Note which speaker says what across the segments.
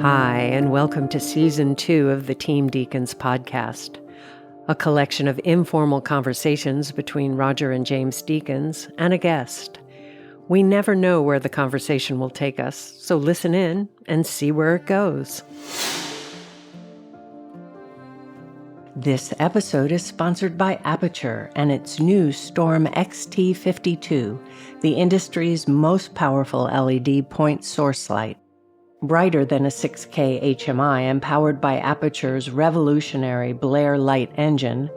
Speaker 1: Hi, and welcome to Season 2 of the Team Deakins Podcast, a collection of informal conversations between Roger and James Deakins and a guest. We never know where the conversation will take us, so listen in and see where it goes. This episode is sponsored by Aperture and its new Storm XT52, the industry's most powerful LED point source light. Brighter than a 6K HMI and powered by Aperture's revolutionary Blair light engine,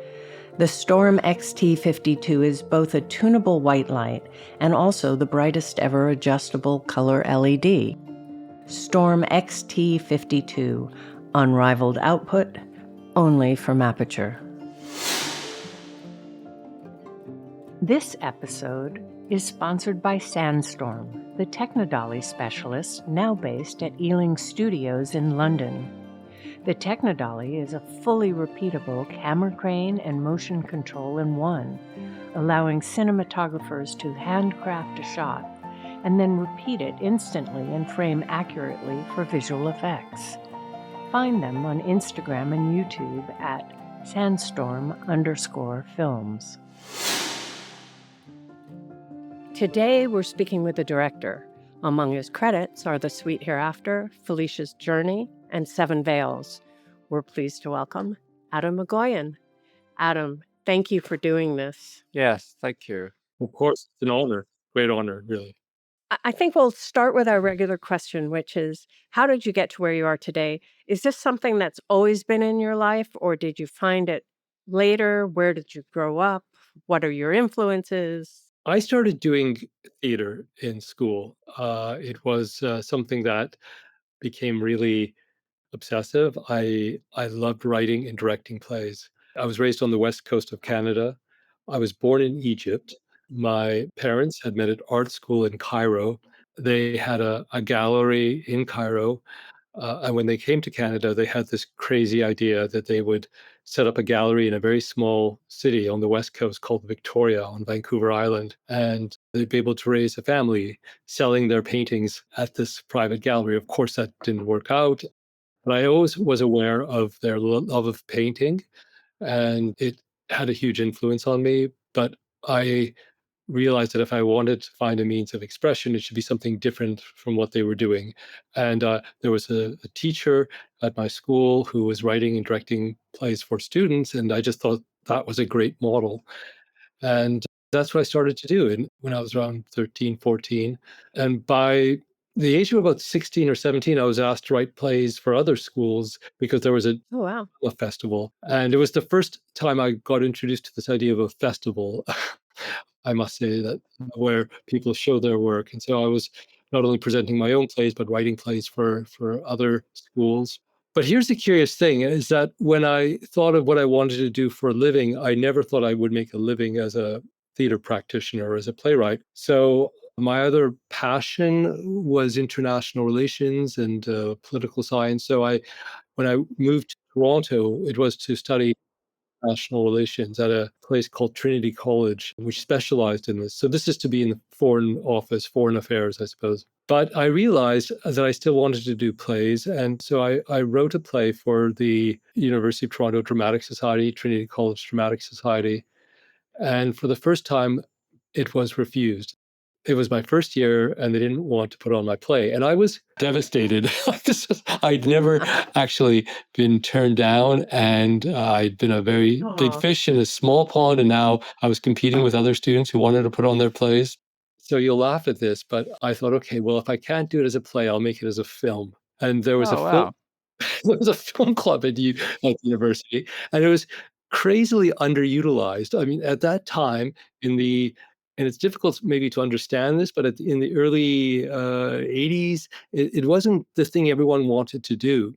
Speaker 1: the Storm XT52 is both a tunable white light and also the brightest ever adjustable color LED. Storm XT52, unrivaled output, only from Aperture. This episode is sponsored by Sandstorm, the Technodolly specialist now based at Ealing Studios in London. The Technodolly is a fully repeatable camera crane and motion control in one, allowing cinematographers to handcraft a shot and then repeat it instantly and frame accurately for visual effects. Find them on Instagram and YouTube at sandstorm_films. Today, we're speaking with the director. Among his credits are The Sweet Hereafter, Felicia's Journey, and Seven Veils. We're pleased to welcome Atom Egoyan. Adam, thank you for doing this.
Speaker 2: Yes, thank you. Of course, it's an honor, great honor, really.
Speaker 1: I think we'll start with our regular question, which is, how did you get to where you are today? Is this something that's always been in your life, or did you find it later? Where did you grow up? What are your influences?
Speaker 2: I started doing theater in school. It was something that became really obsessive. I loved writing and directing plays. I was raised on the west coast of Canada. I was born in Egypt. My parents had met at art school in Cairo. They had a gallery in Cairo. And when they came to Canada, they had this crazy idea that they would set up a gallery in a very small city on the West Coast called Victoria on Vancouver Island. And they'd be able to raise a family selling their paintings at this private gallery. Of course, that didn't work out. But I always was aware of their love of painting, and it had a huge influence on me. But I realized that if I wanted to find a means of expression, it should be something different from what they were doing. And there was a teacher at my school who was writing and directing plays for students, and I just thought that was a great model. And that's what I started to do when I was around 13, 14. And by the age of about 16 or 17, I was asked to write plays for other schools because there was
Speaker 1: Oh, wow.
Speaker 2: a festival. And it was the first time I got introduced to this idea of a festival. I must say that where people show their work. And so I was not only presenting my own plays, but writing plays for other schools. But here's the curious thing is that when I thought of what I wanted to do for a living, I never thought I would make a living as a theater practitioner or as a playwright. So my other passion was international relations and political science. So when I moved to Toronto, it was to study international relations at a place called Trinity College, which specialized in this. So this is to be in the foreign office, foreign affairs, I suppose. But I realized that I still wanted to do plays. And so I wrote a play for the University of Toronto Dramatic Society, Trinity College Dramatic Society. And for the first time, it was refused. It was my first year and they didn't want to put on my play. And I was devastated. I'd never actually been turned down. And I'd been a very big fish in a small pond. And now I was competing with other students who wanted to put on their plays. So you'll laugh at this, but I thought, okay, well, if I can't do it as a play, I'll make it as a film. And there was
Speaker 1: wow.
Speaker 2: there was a film club at the university, and it was crazily underutilized. I mean, at that time, and it's difficult maybe to understand this, but in the early 80s, it wasn't the thing everyone wanted to do.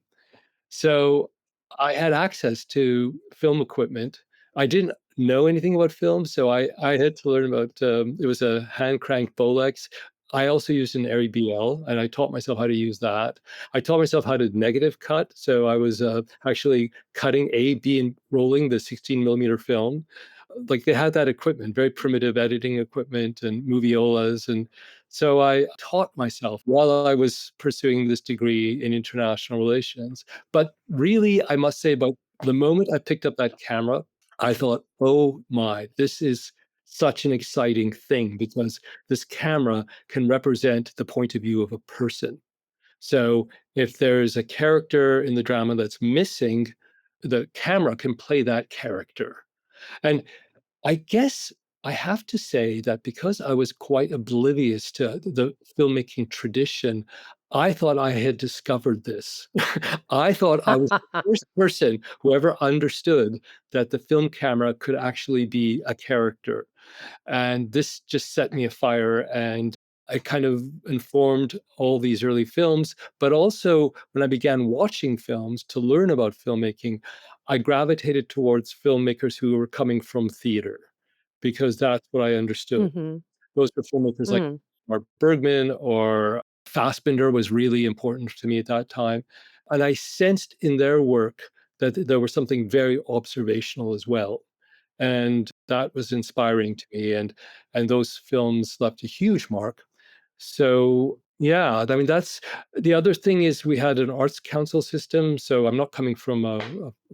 Speaker 2: So I had access to film equipment. I didn't know anything about film, so I had to learn about, it was a hand crank Bolex. I also used an Arri BL, and I taught myself how to use that. I taught myself how to negative cut. So I was actually cutting A, B, and rolling the 16 millimeter film. Like they had that equipment, very primitive editing equipment and moviolas. And So I taught myself while I was pursuing this degree in international relations. But really, I must say, about the moment I picked up that camera, I thought, oh my, this is such an exciting thing, because this camera can represent the point of view of a person. So if there's a character in the drama that's missing, the camera can play that character. And I guess I have to say that because I was quite oblivious to the filmmaking tradition, I thought I had discovered this. I thought I was the first person who ever understood that the film camera could actually be a character. And this just set me afire, and I kind of informed all these early films. But also, when I began watching films to learn about filmmaking, I gravitated towards filmmakers who were coming from theater, because that's what I understood.
Speaker 1: Mm-hmm.
Speaker 2: Those were filmmakers like
Speaker 1: Mm.
Speaker 2: Mark Bergman or Fassbinder was really important to me at that time. And I sensed in their work that there was something very observational as well. And that was inspiring to me. And those films left a huge mark. So yeah, I mean, that's the other thing. Is we had an arts council system. So I'm not coming from a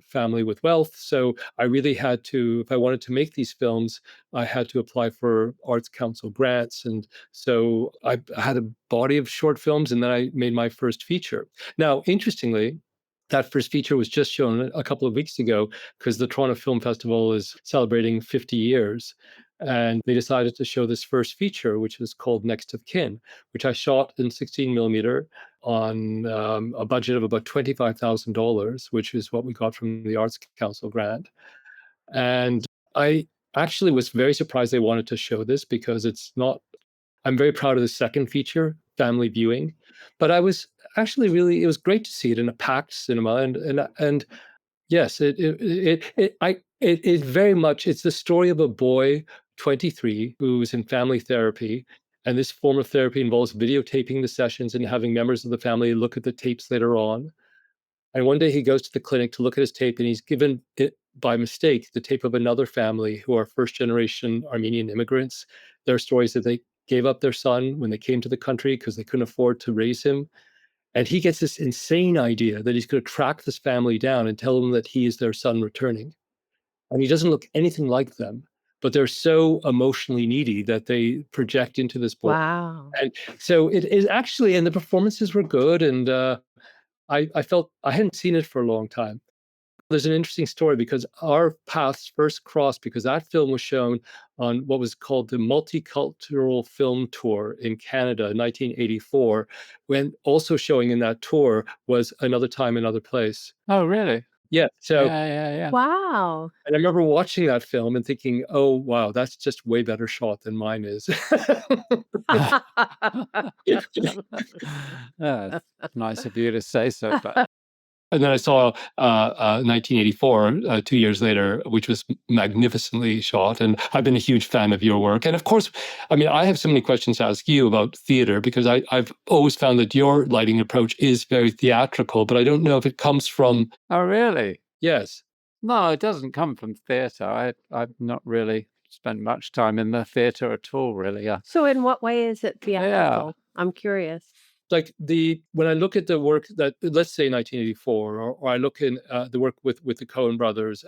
Speaker 2: family with wealth. So I really had to, if I wanted to make these films, I had to apply for arts council grants. And so I had a body of short films, and then I made my first feature. Now, interestingly, that first feature was just shown a couple of weeks ago, because the Toronto Film Festival is celebrating 50 years. And they decided to show this first feature, which is called Next of Kin, which I shot in 16 millimeter on a budget of about $25,000, which is what we got from the Arts Council grant. And I actually was very surprised they wanted to show this, because it's not, I'm very proud of the second feature, Family Viewing. But I was actually really, it was great to see it in a packed cinema. And yes, it very much, it's the story of a boy, 23, who's in family therapy. And this form of therapy involves videotaping the sessions and having members of the family look at the tapes later on. And one day he goes to the clinic to look at his tape, and he's given it by mistake the tape of another family who are first generation Armenian immigrants. Their stories that they gave up their son when they came to the country because they couldn't afford to raise him. And he gets this insane idea that he's going to track this family down and tell them that he is their son returning. And he doesn't look anything like them, but they're so emotionally needy that they project into this boy.
Speaker 1: Wow.
Speaker 2: And so it is actually, and the performances were good. And I felt I hadn't seen it for a long time. There's an interesting story, because our paths first crossed because that film was shown on what was called the Multicultural Film Tour in Canada in 1984, when also showing in that tour was Another Time, Another Place.
Speaker 3: Oh, really?
Speaker 2: Yeah. So,
Speaker 3: Yeah.
Speaker 1: Wow.
Speaker 2: and I remember watching that film and thinking, oh, wow, that's just way better shot than mine is.
Speaker 3: Yeah, it's nice of you to say so, but
Speaker 2: And then I saw 1984, 2 years later, which was magnificently shot. And I've been a huge fan of your work. And of course, I mean, I have so many questions to ask you about theater, because I've always found that your lighting approach is very theatrical, but I don't know if it comes from.
Speaker 3: oh, really?
Speaker 2: Yes.
Speaker 3: No, it doesn't come from theatre. I've not really spent much time in the theatre at all, really.
Speaker 1: So in what way is it theatrical? I'm curious.
Speaker 2: Like when I look at the work that, let's say 1984, or I look in the work with the Coen brothers.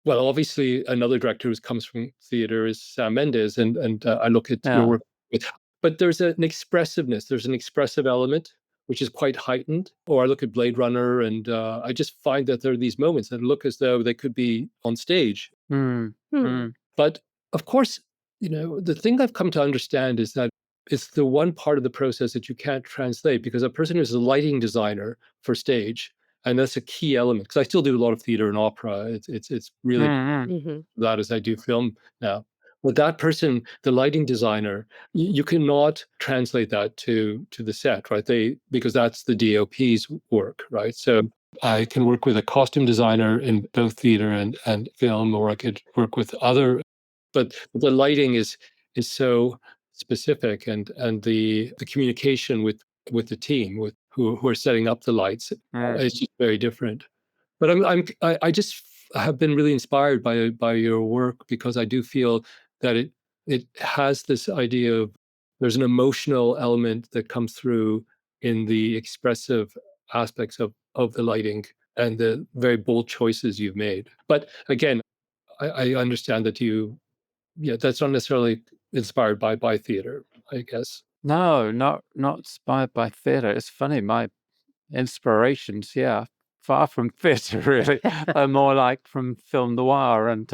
Speaker 2: Well, obviously, another director who comes from theater is Sam Mendes, and I look at your work with. But there's an expressiveness. There's an expressive element which is quite heightened. Or I look at Blade Runner, and I just find that there are these moments that look as though they could be on stage. But of course, the thing I've come to understand is that it's the one part of the process that you can't translate, because a person who's a lighting designer for stage, and that's a key element, because I still do a lot of theater and opera. It's really that as I do film now. But that person, the lighting designer, you cannot translate that to the set, right? Because that's the DOP's work, right? So I can work with a costume designer in both theater and film, or I could work with other. But the lighting is so specific, and the communication with the team who are setting up the lights is just very different. But I just have been really inspired by your work, because I do feel that it has this idea of there's an emotional element that comes through in the expressive aspects of the lighting and the very bold choices you've made. But again, I understand that that's not necessarily inspired by theater, I guess.
Speaker 3: No, not inspired by theatre. It's funny, my inspirations, far from theatre really, are more like from film noir and,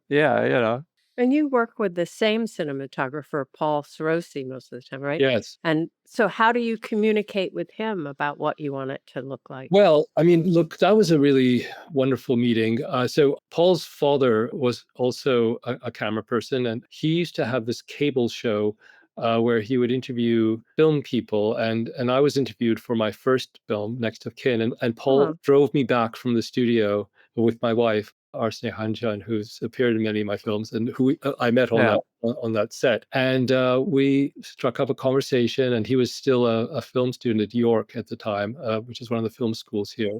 Speaker 3: yeah.
Speaker 4: And you work with the same cinematographer, Paul Sarossy, most of the time, right?
Speaker 2: Yes.
Speaker 4: And so how do you communicate with him about what you want it to look like?
Speaker 2: Well, I mean, look, that was a really wonderful meeting. So Paul's father was also a camera person, and he used to have this cable show where he would interview film people, and I was interviewed for my first film, Next of Kin, and Paul drove me back from the studio with my wife, Arsene Hanjan, who's appeared in many of my films, and who I met on that set. And we struck up a conversation, and he was still a film student at York at the time, which is one of the film schools here.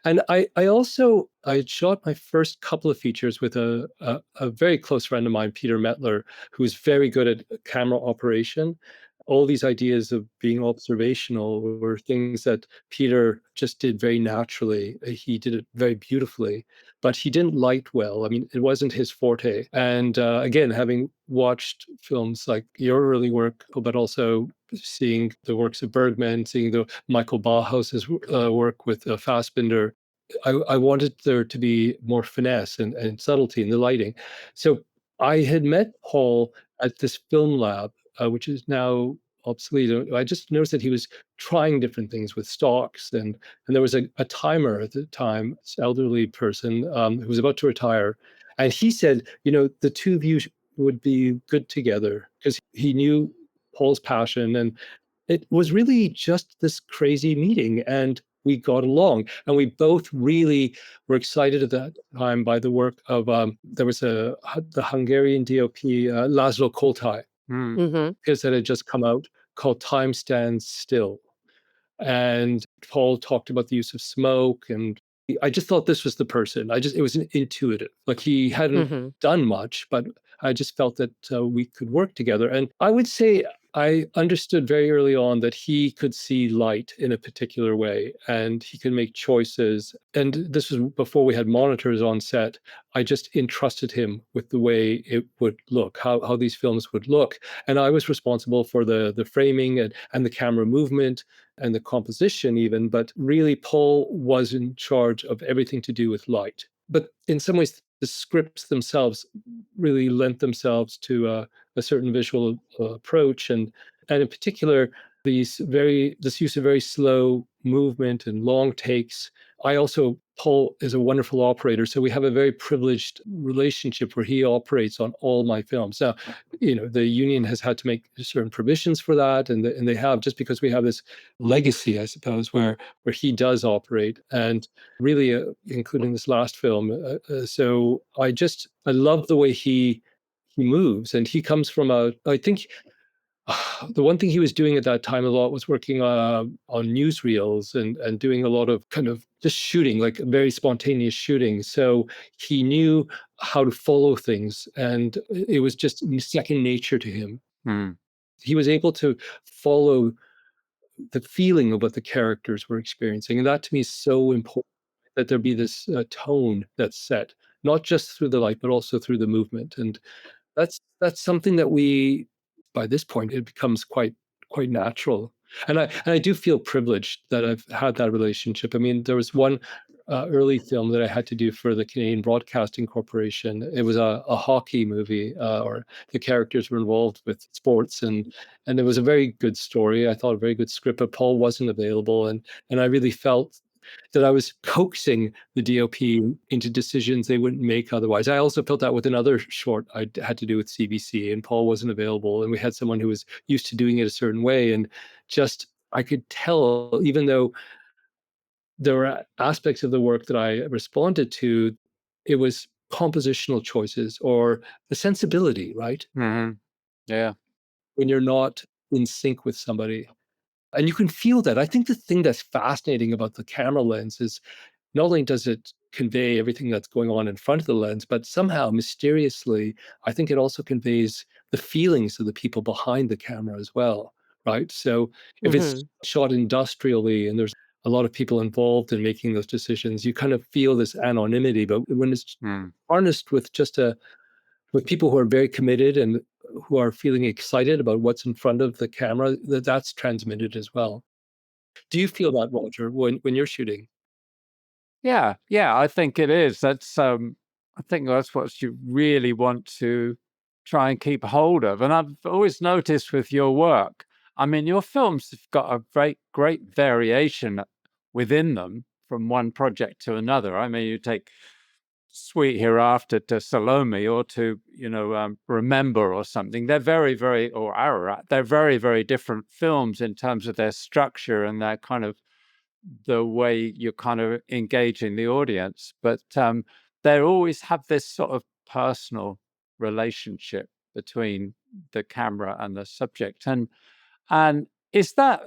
Speaker 2: And I had shot my first couple of features with a very close friend of mine, Peter Metler, who's very good at camera operation. All these ideas of being observational were things that Peter just did very naturally. He did it very beautifully, but he didn't light well. I mean, it wasn't his forte. And again, having watched films like your early work, but also seeing the works of Bergman, seeing the Michael Bauhaus's work with Fassbinder, I wanted there to be more finesse and subtlety in the lighting. So I had met Paul at this film lab, which is now obsolete. I just noticed that he was trying different things with stocks, and there was a timer at the time, this elderly person who was about to retire, and he said, the two of you would be good together, because he knew Paul's passion, and it was really just this crazy meeting, and we got along, and we both really were excited at that time by the work of there was the Hungarian DOP Laszlo Koltai, because that had just come out, called Time Stands Still. And Paul talked about the use of smoke, and I just thought this was the person. It was intuitive. Like, he hadn't done much, but I just felt that we could work together. And I would say I understood very early on that he could see light in a particular way, and he could make choices. And this was before we had monitors on set. I just entrusted him with the way it would look, how these films would look. And I was responsible for the framing and the camera movement and the composition even, but really Paul was in charge of everything to do with light. But in some ways, the scripts themselves really lent themselves to a certain visual approach, and in particular, this use of very slow movement and long takes. Paul is a wonderful operator, so we have a very privileged relationship where he operates on all my films. Now, the union has had to make certain provisions for that, and they have, just because we have this legacy, I suppose, where he does operate, and really, including this last film. So I love the way he moves, and he comes from I think the one thing he was doing at that time a lot was working on newsreels and doing a lot of kind of just shooting, like very spontaneous shooting. So he knew how to follow things, and it was just second nature to him. He was able to follow the feeling of what the characters were experiencing, and that to me is so important, that there be this tone that's set, not just through the light, but also through the movement. And that's something that by this point, it becomes quite natural. And I do feel privileged that I've had that relationship. I mean, there was one early film that I had to do for the Canadian Broadcasting Corporation. It was a hockey movie, or the characters were involved with sports, and it was a very good story. I thought a very good script, but Paul wasn't available, and I really felt that I was coaxing the DOP into decisions they wouldn't make otherwise. I also felt that with another short I had to do with CBC, and Paul wasn't available, and we had someone who was used to doing it a certain way, and just I could tell, even though there were aspects of the work that I responded to, it was compositional choices or the sensibility, right?
Speaker 3: Yeah.
Speaker 2: When you're not in sync with somebody. And you can feel that. I think the thing that's fascinating about the camera lens is not only does it convey everything that's going on in front of the lens, but somehow mysteriously, I think it also conveys the feelings of the people behind the camera as well, right? So if it's shot industrially and there's a lot of people involved in making those decisions, you kind of feel this anonymity. But when it's harnessed with with people who are very committed and who are feeling excited about what's in front of the camera, that's transmitted as well. Do you feel that, Roger, when you're shooting?
Speaker 3: Yeah, I think it is. I think that's what you really want to try and keep hold of. And I've always noticed with your work, I mean, your films have got a great variation within them from one project to another. I mean, you take Sweet Hereafter to Salome or to, Remember or something. They're or Ararat, they're very, very different films in terms of their structure and their kind of the way you're kind of engaging the audience, but they always have this sort of personal relationship between the camera and the subject. And is that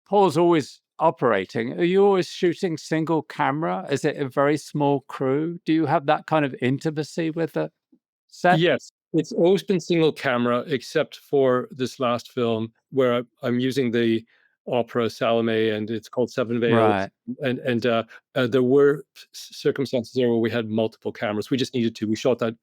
Speaker 3: Paul's always operating? Are you always shooting single camera? Is it a very small crew? Do you have that kind of intimacy with the set?
Speaker 2: Yes, it's always been single camera, except for this last film where I'm using the opera Salome, and it's called Seven Veils.
Speaker 3: Right.
Speaker 2: And there were circumstances there where we had multiple cameras. We just needed to. We shot that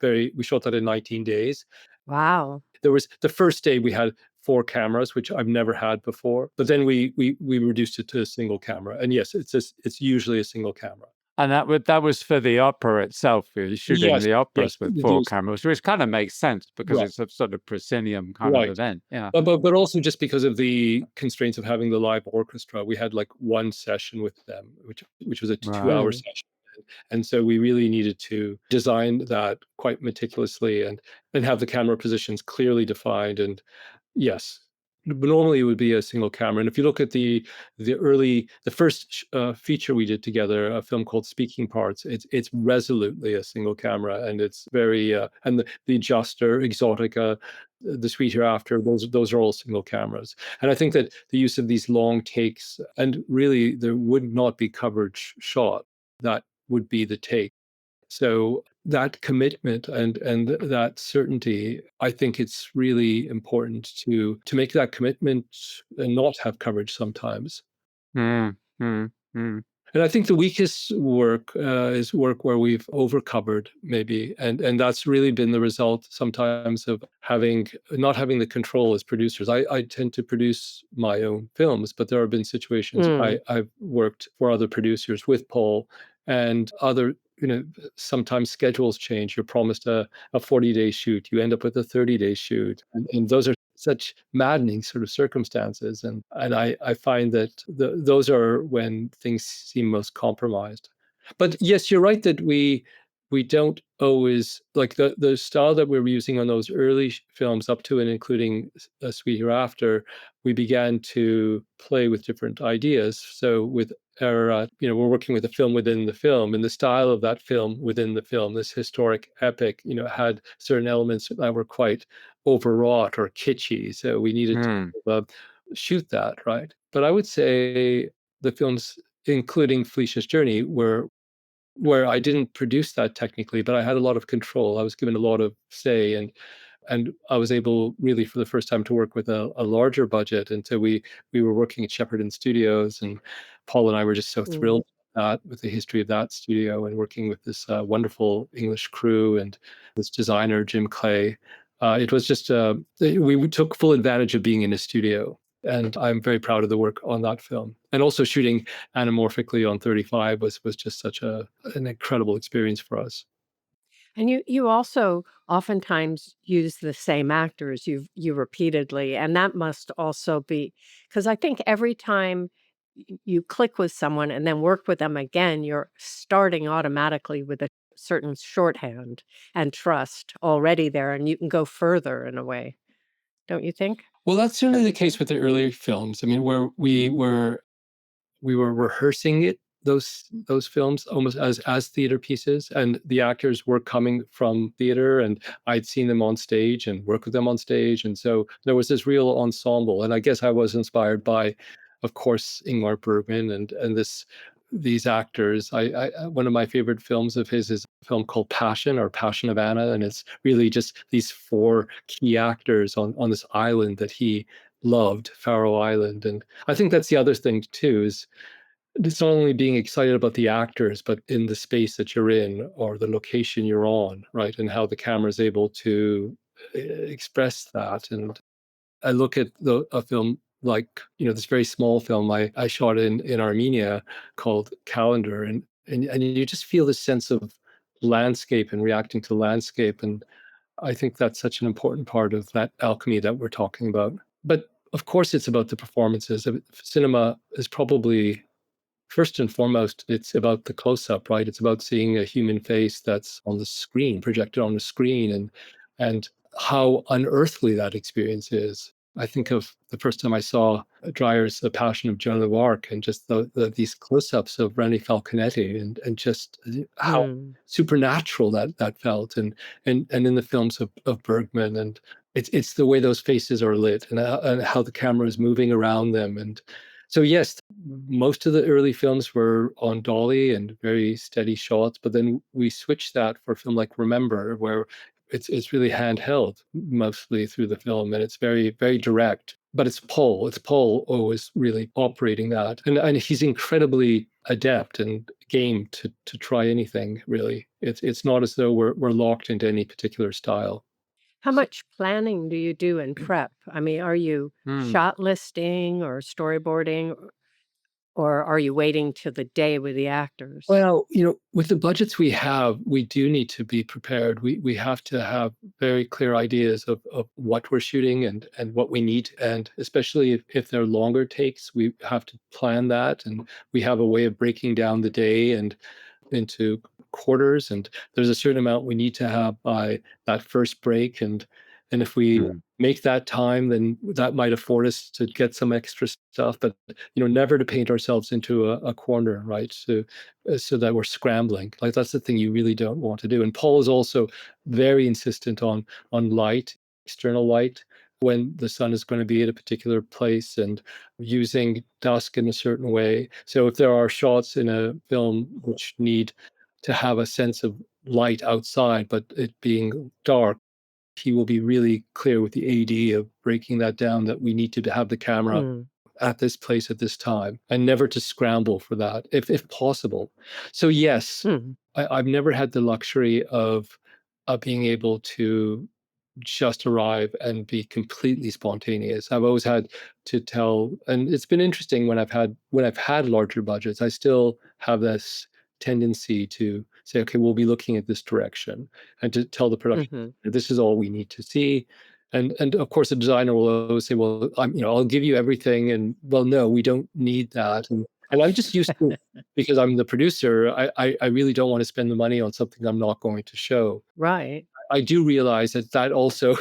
Speaker 2: in 19 days.
Speaker 4: Wow.
Speaker 2: There was the first day we had 4 cameras, which I've never had before. But then we reduced it to a single camera. And yes, it's usually a single camera.
Speaker 3: And that was for the opera itself. You're shooting the operas with 4 cameras, which kind of makes sense because it's a sort of proscenium kind of event. Yeah.
Speaker 2: But also just because of the constraints of having the live orchestra, we had like one session with them, which was a 2-hour session. And so we really needed to design that quite meticulously and have the camera positions clearly defined. And yes, normally it would be a single camera. And if you look at the first feature we did together, a film called Speaking Parts, it's resolutely a single camera, and it's very and the Adjuster, Exotica, the Sweet Hereafter, those are all single cameras. And I think that the use of these long takes, and really there would not be coverage shot, that would be the take. So that commitment and that certainty, I think it's really important to make that commitment and not have coverage sometimes. And I think the weakest work is work where we've overcovered, maybe, and that's really been the result sometimes of not having the control as producers. I tend to produce my own films, but there have been situations I've worked for other producers with Paul and other. Sometimes schedules change. You're promised a 40-day shoot. You end up with a 30-day shoot. And those are such maddening sort of circumstances. And I find that those are when things seem most compromised. But yes, you're right that we don't always, like the style that we were using on those early films up to and including Sweet Hereafter, we began to play with different ideas. So with ARARAT, we're working with a film within the film, and the style of that film within the film, this historic epic, had certain elements that were quite overwrought or kitschy. So we needed to shoot that, right? But I would say the films, including Felicia's Journey, where I didn't produce that technically, but I had a lot of control. I was given a lot of say, and I was able really for the first time to work with a larger budget. And so we were working at Shepperton Studios, and Paul and I were just so thrilled with the history of that studio and working with this wonderful English crew and this designer, Jim Clay. It was just, we took full advantage of being in a studio. And I'm very proud of the work on that film. And also shooting anamorphically on 35 was just such an incredible experience for us.
Speaker 4: And you also oftentimes use the same actors you repeatedly, and that must also be because I think every time you click with someone and then work with them again, you're starting automatically with a certain shorthand and trust already there, and you can go further in a way, don't you think?
Speaker 2: Well, that's certainly the case with the earlier films. I mean, where we were rehearsing those films almost as theater pieces, and the actors were coming from theater, and I'd seen them on stage and worked with them on stage, and so there was this real ensemble. And I guess I was inspired by, of course, Ingmar Bergman and this these actors. One of my favorite films of his is a film called Passion, or Passion of Anna, and it's really just these 4 key actors on this island that he loved, Faroe Island. And I think that's the other thing too, is it's not only being excited about the actors, but in the space that you're in or the location you're on, right? And how the camera is able to express that. And I look at a film like, this very small film I shot in Armenia called Calendar, and you just feel this sense of landscape and reacting to landscape. And I think that's such an important part of that alchemy that we're talking about. But of course, it's about the performances. Cinema is probably, first and foremost, it's about the close-up, right? It's about seeing a human face that's on the screen, projected on the screen, and how unearthly that experience is. I think of the first time I saw Dreyer's The Passion of Joan of Arc, and just these close-ups of Rennie Falconetti, and just how supernatural that felt, and in the films of Bergman, and it's the way those faces are lit, and how the camera is moving around them. And so yes, most of the early films were on dolly and very steady shots, but then we switched that for a film like Remember, where it's really handheld mostly through the film, and it's very, very direct. But it's Paul always really operating that, and he's incredibly adept and game to try anything, really. It's not as though we're locked into any particular style.
Speaker 4: How much planning do you do in prep? I mean, are you shot listing or storyboarding, or are you waiting till the day with the actors?
Speaker 2: Well, with the budgets we have, we do need to be prepared. We have to have very clear ideas of what we're shooting and what we need. And especially if they're longer takes, we have to plan that. And we have a way of breaking down the day and into quarters. And there's a certain amount we need to have by that first break. And if we make that time, then that might afford us to get some extra stuff, but never to paint ourselves into a corner, right? So that we're scrambling. Like, that's the thing you really don't want to do. And Paul is also very insistent on light, external light, when the sun is going to be at a particular place, and using dusk in a certain way. So if there are shots in a film which need to have a sense of light outside, but it being dark, he will be really clear with the AD of breaking that down, that we need to have the camera at this place at this time, and never to scramble for that, if possible. So yes, I've never had the luxury of being able to just arrive and be completely spontaneous. I've always had to tell, and it's been interesting when I've had larger budgets, I still have this tendency to say, okay, we'll be looking at this direction, and to tell the production, this is all we need to see. And of course, the designer will always say, well, I'll give you everything. And well, no, we don't need that. And I'm just used to, because I'm the producer, I really don't want to spend the money on something I'm not going to show.
Speaker 4: Right.
Speaker 2: I do realize that also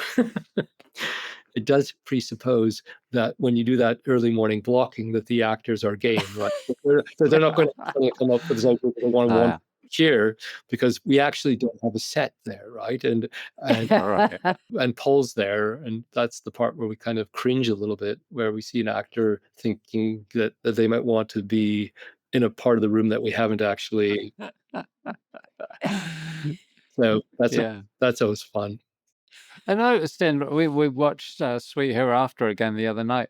Speaker 2: it does presuppose that when you do that early morning blocking, that the actors are game, right? They're not going to come up with something they want to here, because we actually don't have a set there, right? And and Paul's there, and that's the part where we kind of cringe a little bit, where we see an actor thinking that they might want to be in a part of the room that we haven't actually. So that's always fun.
Speaker 3: I noticed we watched Sweet Hereafter again the other night.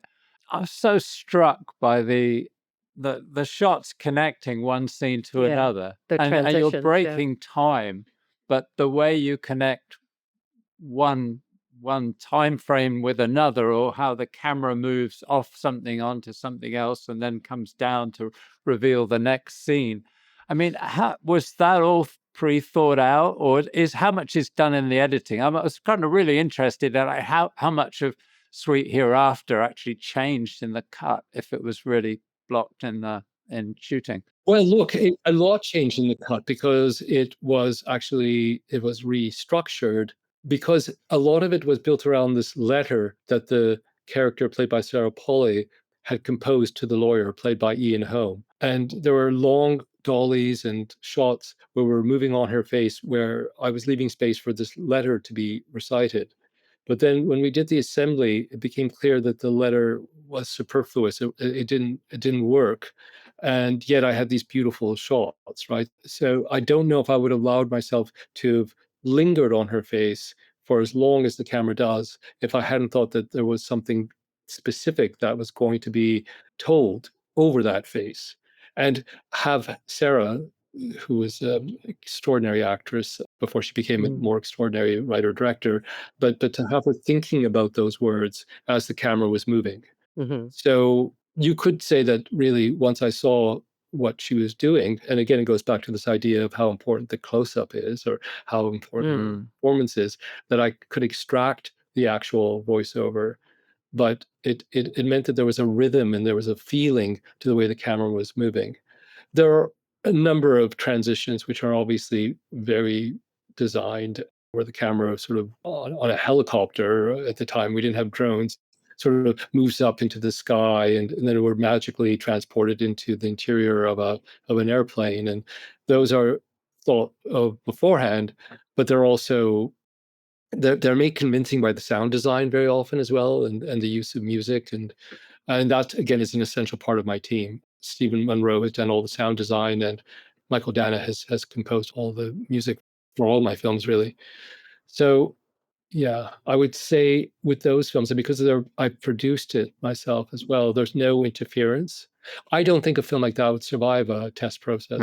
Speaker 3: I was so struck by the shots connecting one scene to another, and you're breaking time, but the way you connect one time frame with another, or how the camera moves off something onto something else and then comes down to reveal the next scene. I mean, how was that all pre-thought out, or how much is done in the editing? I was kind of really interested in how much of Sweet Hereafter actually changed in the cut, if it was really blocked in shooting.
Speaker 2: Well, look, a lot changed in the cut, because it was restructured, because a lot of it was built around this letter that the character played by Sarah Polley had composed to the lawyer played by Ian Holm. And there were long dollies and shots where we were moving on her face, where I was leaving space for this letter to be recited. But then when we did the assembly, it became clear that the letter was superfluous. It didn't work. And yet I had these beautiful shots, right? So I don't know if I would have allowed myself to have lingered on her face for as long as the camera does if I hadn't thought that there was something specific that was going to be told over that face. And have Sarah, who was an extraordinary actress before she became a more extraordinary writer director, but to have her thinking about those words as the camera was moving.
Speaker 4: Mhm.
Speaker 2: So you could say that really once I saw what she was doing, and again it goes back to this idea of how important the close-up is or how important
Speaker 3: Mm.
Speaker 2: performance is, that I could extract the actual voiceover, but it meant that there was a rhythm and there was a feeling to the way the camera was moving. There are a number of transitions which are obviously very designed, where the camera sort of on a helicopter at the time, we didn't have drones, sort of moves up into the sky and then we're magically transported into the interior of an airplane. And those are thought of beforehand, but they're made convincing by the sound design very often as well, and the use of music, and that again is an essential part of my team. Stephen Monroe has done all the sound design, and Michael Dana has composed all the music for all my films, really. So yeah, I would say with those films, and because I produced it myself as well, there's no interference. I don't think a film like that would survive a test process.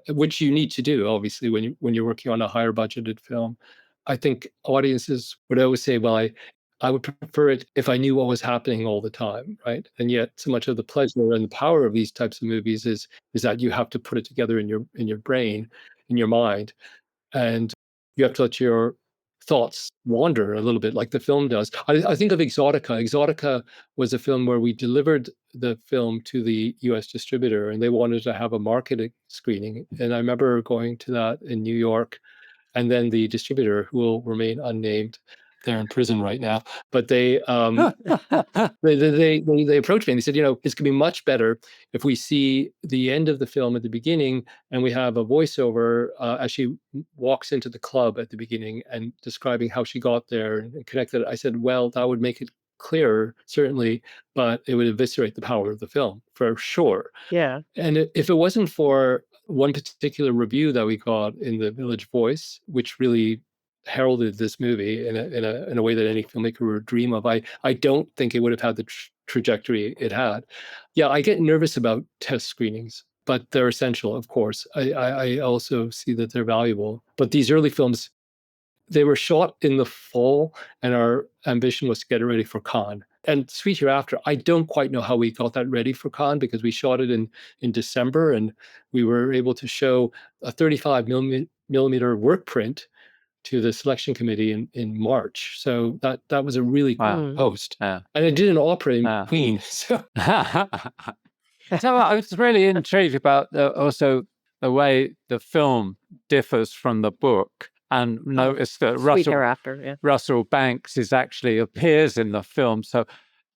Speaker 2: Which you need to do, obviously, when you're working on a higher budgeted film. I think audiences would always say, "Well, I would prefer it if I knew what was happening all the time," right? And yet, so much of the pleasure and the power of these types of movies is that you have to put it together in your brain, in your mind, and you have to let your thoughts wander a little bit like the film does. I think of Exotica. Exotica was a film where we delivered the film to the US distributor and they wanted to have a marketing screening. And I remember going to that in New York, and then the distributor, who will remain unnamed, they're in prison right now, but they they approached me and they said, it's going to be much better if we see the end of the film at the beginning and we have a voiceover as she walks into the club at the beginning and describing how she got there and connected it. I said, well, that would make it clearer, certainly, but it would eviscerate the power of the film for sure.
Speaker 4: Yeah.
Speaker 2: And if it wasn't for one particular review that we got in the Village Voice, which really heralded this movie in a way that any filmmaker would dream of, I don't think it would have had the trajectory it had. Yeah, I get nervous about test screenings, but they're essential, of course. I also see that they're valuable. But these early films, they were shot in the fall, and our ambition was to get it ready for Cannes. And Sweet Hereafter, I don't quite know how we got that ready for Cannes because we shot it in December, and we were able to show a 35 millimeter work print to the selection committee in March. So that was a really
Speaker 3: Wow.
Speaker 2: post.
Speaker 3: Yeah.
Speaker 2: And it did an opera in
Speaker 3: Yeah.
Speaker 2: Queen. So
Speaker 3: So I was really intrigued about also the way the film differs from the book, and noticed that
Speaker 4: Sweet Hereafter, yeah.
Speaker 3: Russell Banks actually appears in the film. So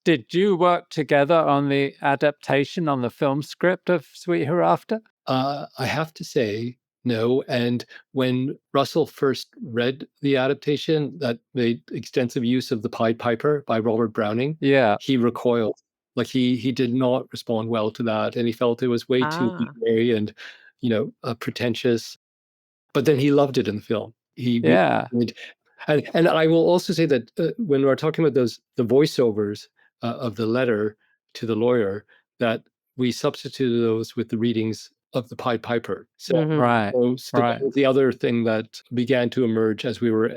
Speaker 3: did you work together on the adaptation, on the film script of Sweet Hereafter?
Speaker 2: I have to say no. And when Russell first read the adaptation that made extensive use of the Pied Piper by Robert Browning, he recoiled. Like he did not respond well to that, and he felt it was way too gay and pretentious. But then he loved it in the film. And I will also say that when we're talking about the voiceovers of the letter to the lawyer, that we substituted those with the readings of the Pied Piper. So,
Speaker 3: Right.
Speaker 2: that was the other thing that began to emerge as we were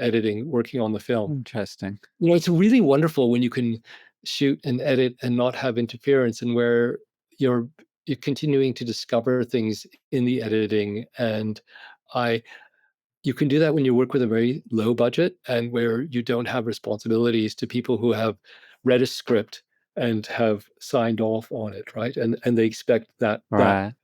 Speaker 2: working on the film.
Speaker 3: Interesting.
Speaker 2: It's really wonderful when you can shoot and edit and not have interference, and where you're continuing to discover things in the editing. And you can do that when you work with a very low budget and where you don't have responsibilities to people who have read a script and have signed off on it, right? And they expect that, where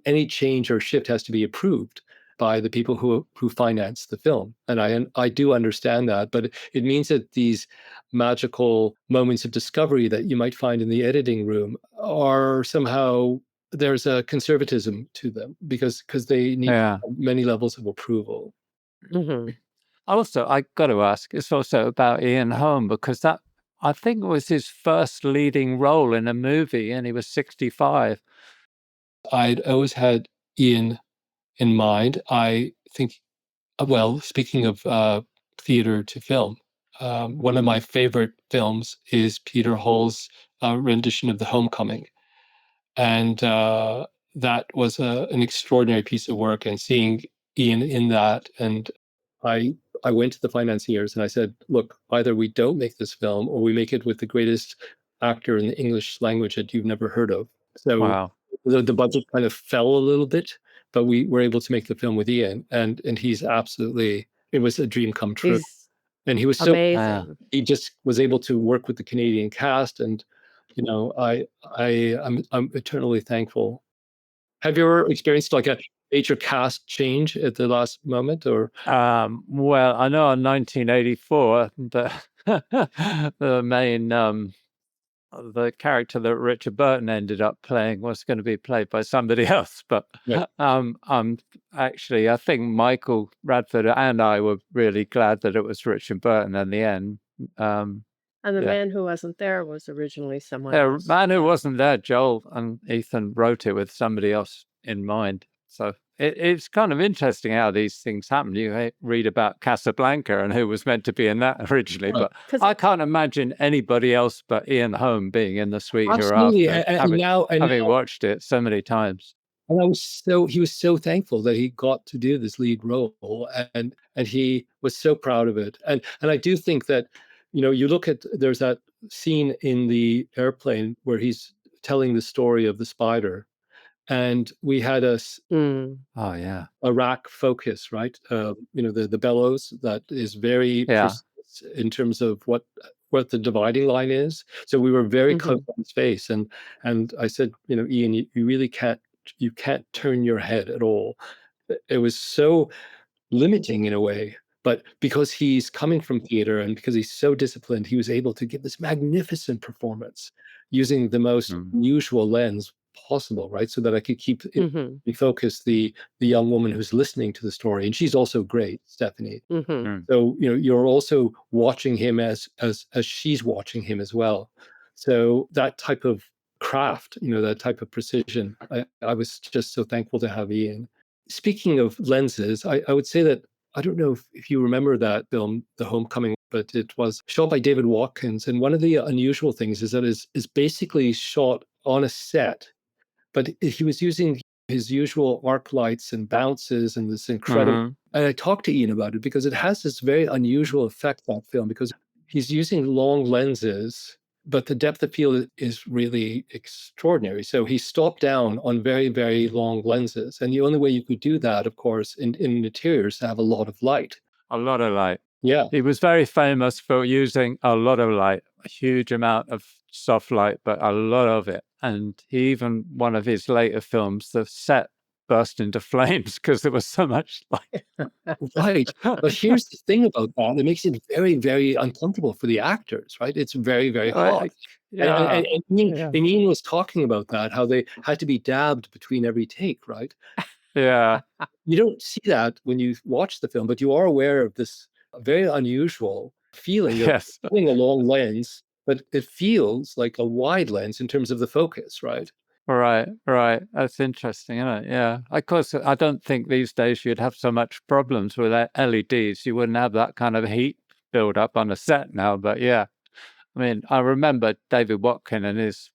Speaker 2: any change or shift has to be approved by the people who finance the film. And I do understand that, but it means that these magical moments of discovery that you might find in the editing room are somehow, there's a conservatism to them because they need many levels of approval.
Speaker 4: Mm-hmm.
Speaker 3: Also, I got to ask, it's also about Ian Holm, because that, I think, was his first leading role in a movie, and he was 65.
Speaker 2: I'd always had Ian in mind. I think, well, speaking of theater to film, one of my favorite films is Peter Hall's rendition of The Homecoming. And that was an extraordinary piece of work. And seeing Ian in that, and I went to the financiers and I said, look, either we don't make this film or we make it with the greatest actor in the English language that you've never heard of. So
Speaker 3: Wow.
Speaker 2: the budget kind of fell a little bit, but we were able to make the film with Ian, and he's absolutely, it was a dream come true.
Speaker 4: He's
Speaker 2: And he was so,
Speaker 4: amazing.
Speaker 2: he just was able to work with the Canadian cast, and you know, I'm eternally thankful. Have you ever experienced like a major cast change at the last moment, or?
Speaker 3: Well, I know in 1984, the main the character that Richard Burton ended up playing was going to be played by somebody else. But
Speaker 2: Yeah.
Speaker 3: actually, I think Michael Radford and I were really glad that it was Richard Burton in the end.
Speaker 4: And the
Speaker 3: Yeah.
Speaker 4: man who wasn't there was originally someone
Speaker 3: The
Speaker 4: else.
Speaker 3: man who wasn't there, Joel and Ethan, wrote it with somebody else in mind. So it's kind of interesting how these things happen. You read about Casablanca and who was meant to be in that originally, but
Speaker 4: 'Cause
Speaker 3: I can't imagine anybody else but Ian Holm being in the Sweet
Speaker 2: Absolutely,
Speaker 3: Hereafter, having watched it so many times.
Speaker 2: And he was so thankful that he got to do this lead role, and he was so proud of it. And I do think that, you know, you look at, there's that scene in the airplane where he's telling the story of the spider, and we had
Speaker 4: Mm.
Speaker 3: Oh yeah,
Speaker 2: a rack focus, right? You know, the bellows that is very
Speaker 3: Yeah.
Speaker 2: precise in terms of what the dividing line is. So we were very close on his face, and I said, you know, Ian, you really can't turn your head at all. It was so limiting in a way, but because he's coming from theater and because he's so disciplined, he was able to give this magnificent performance using the most unusual lens possible, right? So that I could keep focus the young woman who's listening to the story, and she's also great, Stephanie. So you know, you're also watching him as she's watching him as well. So that type of craft, you know, that type of precision, I was just so thankful to have Ian. Speaking of lenses, I would say that, I don't know if you remember that film, The Homecoming, but it was shot by David Watkins. And one of the unusual things is that is basically shot on a set, but he was using his usual arc lights and bounces and this incredible. And I talked to Ian about it because it has this very unusual effect, that film, because he's using long lenses, but the depth of field is really extraordinary. So he stopped down on very, very long lenses. And the only way you could do that, of course, in interiors, is to have a lot of light.
Speaker 3: A lot of light.
Speaker 2: Yeah.
Speaker 3: He was very famous for using a lot of light, a huge amount of soft light, but a lot of it. And he even, one of his later films, the set burst into flames because there was so much light.
Speaker 2: Right. But here's the thing about that. It makes it very, very uncomfortable for the actors, right? It's very, very hot.
Speaker 3: Yeah.
Speaker 2: And Ian was talking about that, how they had to be dabbed between every take, right?
Speaker 3: Yeah.
Speaker 2: You don't see that when you watch the film, but you are aware of this very unusual feeling of
Speaker 3: Yes.
Speaker 2: having a long lens, but it feels like a wide lens in terms of the focus, right?
Speaker 3: Right. That's interesting, isn't it? Yeah. Of course, I don't think these days you'd have so much problems with LEDs. You wouldn't have that kind of heat build up on a set now. But yeah, I mean, I remember David Watkin and his,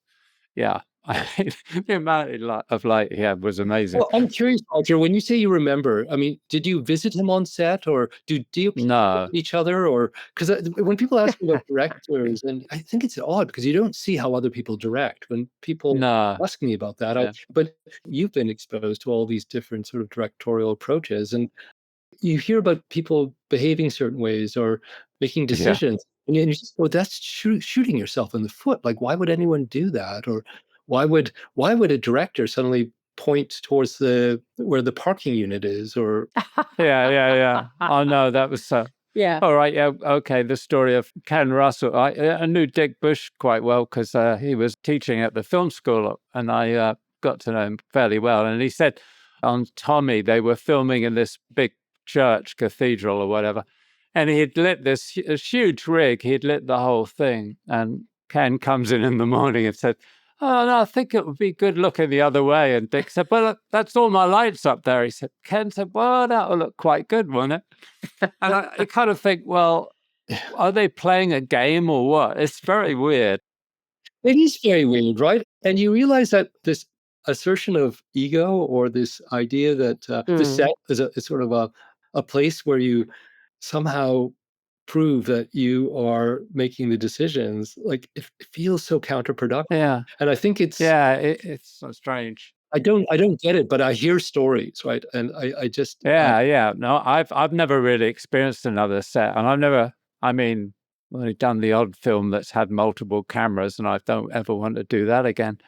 Speaker 3: the amount of light he had was amazing.
Speaker 2: Well, I'm curious, Roger, when you say you remember, I mean, did you visit him on set, or do you
Speaker 3: No.
Speaker 2: each other, or because when people ask me about directors, and I think it's odd because you don't see how other people direct when people ask me about that. But you've been exposed to all these different sort of directorial approaches, and you hear about people behaving certain ways or making decisions, and you just go, that's shooting yourself in the foot. Like, why would anyone do that? Or why would a director suddenly point towards where the parking unit is? Or
Speaker 3: Yeah. Oh no, that was
Speaker 4: Yeah.
Speaker 3: All right. Yeah. Okay. The story of Ken Russell. I knew Dick Bush quite well because he was teaching at the film school, and I got to know him fairly well. And he said on Tommy, they were filming in this big church cathedral or whatever. And he'd lit this huge rig. He'd lit the whole thing. And Ken comes in the morning and said, "Oh, no, I think it would be good looking the other way." And Dick said, "Well, that's all my lights up there." He said, Ken said, "Well, that will look quite good, won't it?" And I kind of think, well, are they playing a game or what? It's very weird.
Speaker 2: It is very weird, right? And you realize that this assertion of ego, or this idea that the set is sort of a place where you somehow prove that you are making the decisions, like it feels so counterproductive.
Speaker 3: Yeah.
Speaker 2: And I think it's
Speaker 3: so strange.
Speaker 2: I don't get it, but I hear stories, right? And I just
Speaker 3: Yeah. No, I've never really experienced another set, and I've only done the odd film that's had multiple cameras, and I don't ever want to do that again.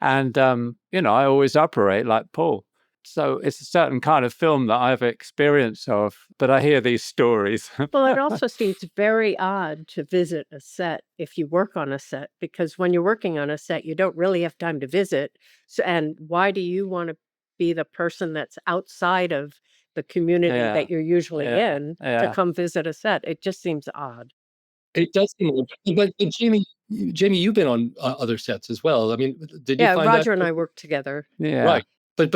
Speaker 3: And I always operate like Paul. So it's a certain kind of film that I've experience of, but I hear these stories.
Speaker 4: Well, it also seems very odd to visit a set if you work on a set, because when you're working on a set, you don't really have time to visit. So, and why do you want to be the person that's outside of the community
Speaker 3: Yeah.
Speaker 4: that you're usually in to
Speaker 3: Yeah.
Speaker 4: come visit a set? It just seems odd.
Speaker 2: It does seem odd. But Jamie, you've been on other sets as well. I mean, did you
Speaker 4: Yeah,
Speaker 2: find
Speaker 4: Roger
Speaker 2: that?
Speaker 4: and I work together.
Speaker 3: Yeah.
Speaker 2: Right. But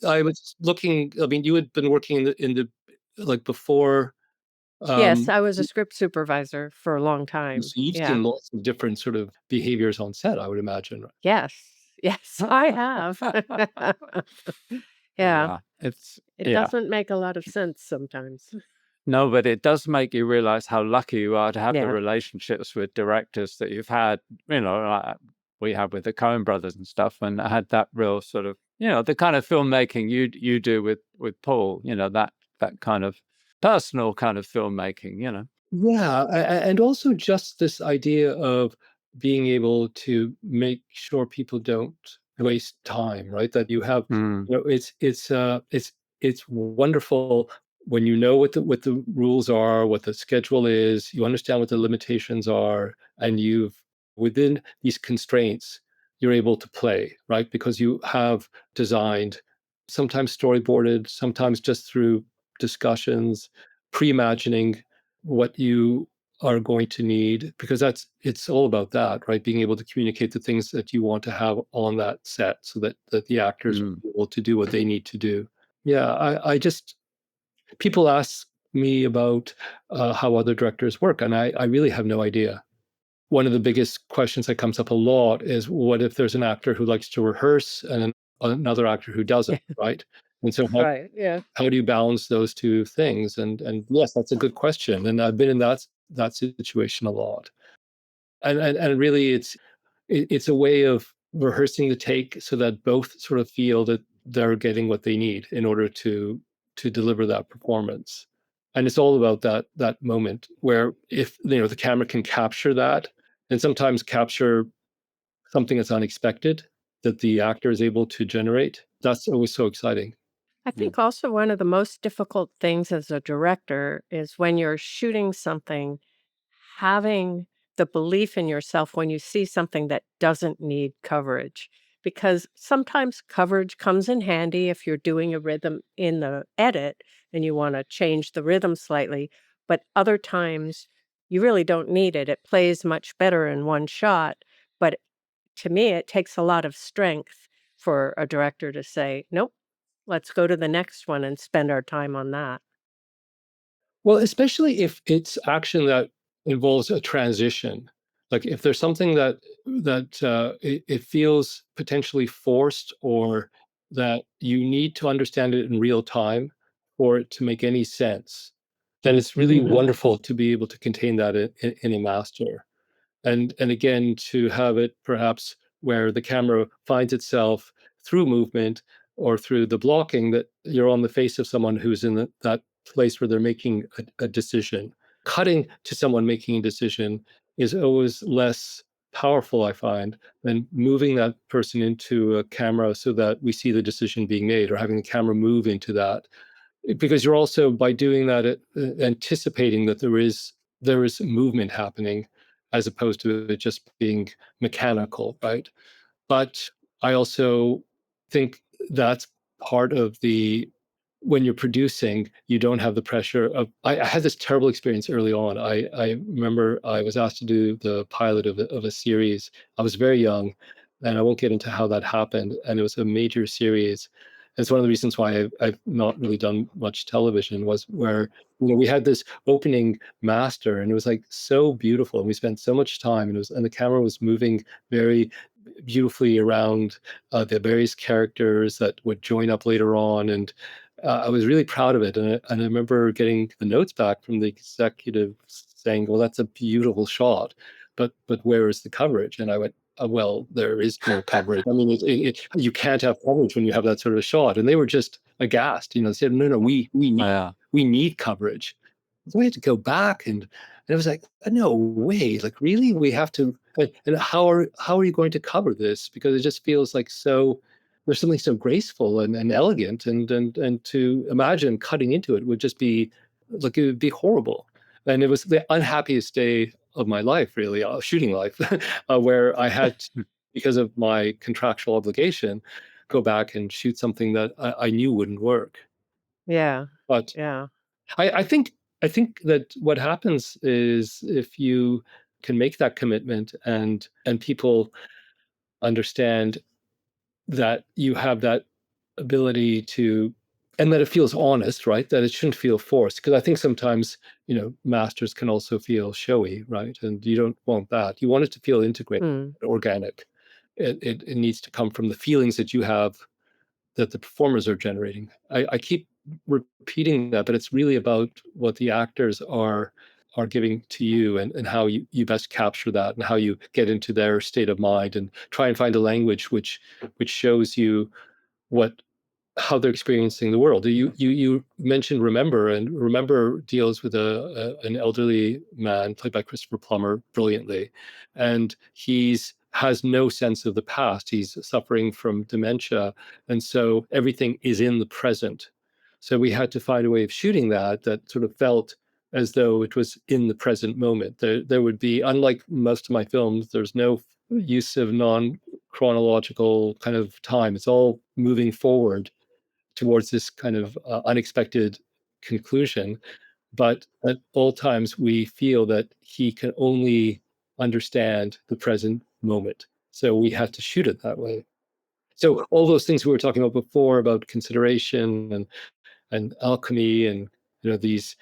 Speaker 2: I was looking. I mean, you had been working in the like before.
Speaker 4: Yes, I was a script supervisor for a long time.
Speaker 2: So you've
Speaker 4: Yeah.
Speaker 2: seen lots of different sort of behaviors on set, I would imagine. Right?
Speaker 4: Yes. Yes, I have. Yeah. It doesn't make a lot of sense sometimes.
Speaker 3: No, but it does make you realize how lucky you are to have the
Speaker 4: Yeah.
Speaker 3: relationships with directors that you've had, like we have with the Coen brothers and stuff, and I had that real sort of, the kind of filmmaking you do with Paul, that kind of personal kind of filmmaking,
Speaker 2: Yeah, and also just this idea of being able to make sure people don't waste time, right? That you have, it's wonderful when you know what the rules are, what the schedule is, you understand what the limitations are, and you've within these constraints, you're able to play, right? Because you have designed, sometimes storyboarded, sometimes just through discussions, pre-imagining what you are going to need, because it's all about that, right? Being able to communicate the things that you want to have on that set so that the actors will be able to do what they need to do. Yeah, I just, people ask me about how other directors work, and I really have no idea. One of the biggest questions that comes up a lot is, what if there's an actor who likes to rehearse and another actor who doesn't, right? And so
Speaker 4: Right. Yeah.
Speaker 2: how do you balance those two things? And yes, that's a good question. And I've been in that situation a lot. And really, it's a way of rehearsing the take so that both sort of feel that they're getting what they need in order to deliver that performance. And it's all about that moment where, if the camera can capture that, and sometimes capture something that's unexpected that the actor is able to generate, that's always so exciting.
Speaker 4: I think also one of the most difficult things as a director is when you're shooting something, having the belief in yourself when you see something that doesn't need coverage. Because sometimes coverage comes in handy if you're doing a rhythm in the edit and you want to change the rhythm slightly. But other times you really don't need it. It plays much better in one shot. But to me, it takes a lot of strength for a director to say, nope, let's go to the next one and spend our time on that.
Speaker 2: Well, especially if it's action that involves a transition, like if there's something that it feels potentially forced, or that you need to understand it in real time for it to make any sense, then it's really wonderful to be able to contain that in a master. And again, to have it perhaps where the camera finds itself through movement or through the blocking, that you're on the face of someone who's in that place where they're making a decision. Cutting to someone making a decision is always less powerful, I find, than moving that person into a camera so that we see the decision being made, or having the camera move into that, because you're also, by doing that, anticipating that there is movement happening, as opposed to it just being mechanical, right? But I also think that's part of the when you're producing, you don't have the pressure of. I had this terrible experience early on. I remember I was asked to do the pilot of a series. I was very young, and I won't get into how that happened. And it was a major series. It's one of the reasons why I've not really done much television, was where we had this opening master, and it was like so beautiful, and we spent so much time, and the camera was moving very beautifully around the various characters that would join up later on, and I was really proud of it. And I remember getting the notes back from the executive saying, "Well, that's a beautiful shot, but where is the coverage?" And I went, "Well, there is no coverage. I mean, you can't have coverage when you have that sort of shot." And they were just aghast. They said, "No, we need coverage." So we had to go back, and it was like, "No way! Like, really? We have to? And how are you going to cover this? Because it just feels like so." There's something so graceful and elegant, and to imagine cutting into it would just be like, it would be horrible. And it was the unhappiest day of my life, really, shooting life, where I had to, because of my contractual obligation, go back and shoot something that I knew wouldn't work.
Speaker 4: Yeah.
Speaker 2: But
Speaker 4: Yeah.
Speaker 2: I think that what happens is, if you can make that commitment, and people understand that you have that ability to, and that it feels honest, right? That it shouldn't feel forced. Because I think sometimes, masters can also feel showy, right? And you don't want that. You want it to feel integrated,
Speaker 4: Mm.
Speaker 2: organic. It needs to come from the feelings that you have, that the performers are generating. I keep repeating that, but it's really about what the actors are giving to you, and how you best capture that, and how you get into their state of mind, and try and find a language which shows you what how they're experiencing the world. You mentioned Remember, and Remember deals with an elderly man played by Christopher Plummer brilliantly, and he's has no sense of the past. He's suffering from dementia, and so everything is in the present. So we had to find a way of shooting that sort of felt as though it was in the present moment. There would be, unlike most of my films, there's no use of non-chronological kind of time. It's all moving forward towards this kind of unexpected conclusion. But at all times, we feel that he can only understand the present moment. So we have to shoot it that way. So all those things we were talking about before, about consideration and alchemy, and these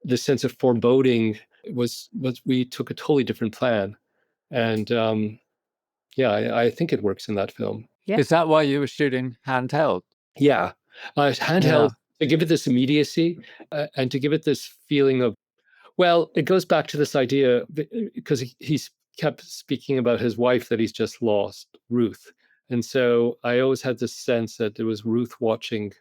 Speaker 2: this sense of foreboding, was we took a totally different plan. And yeah, I think it works in that film.
Speaker 4: Yeah.
Speaker 3: Is that why you were shooting handheld?
Speaker 2: Yeah, handheld, to give it this immediacy, and to give it this feeling of, well, it goes back to this idea, because he's kept speaking about his wife that he's just lost, Ruth. And so I always had this sense that it was Ruth watching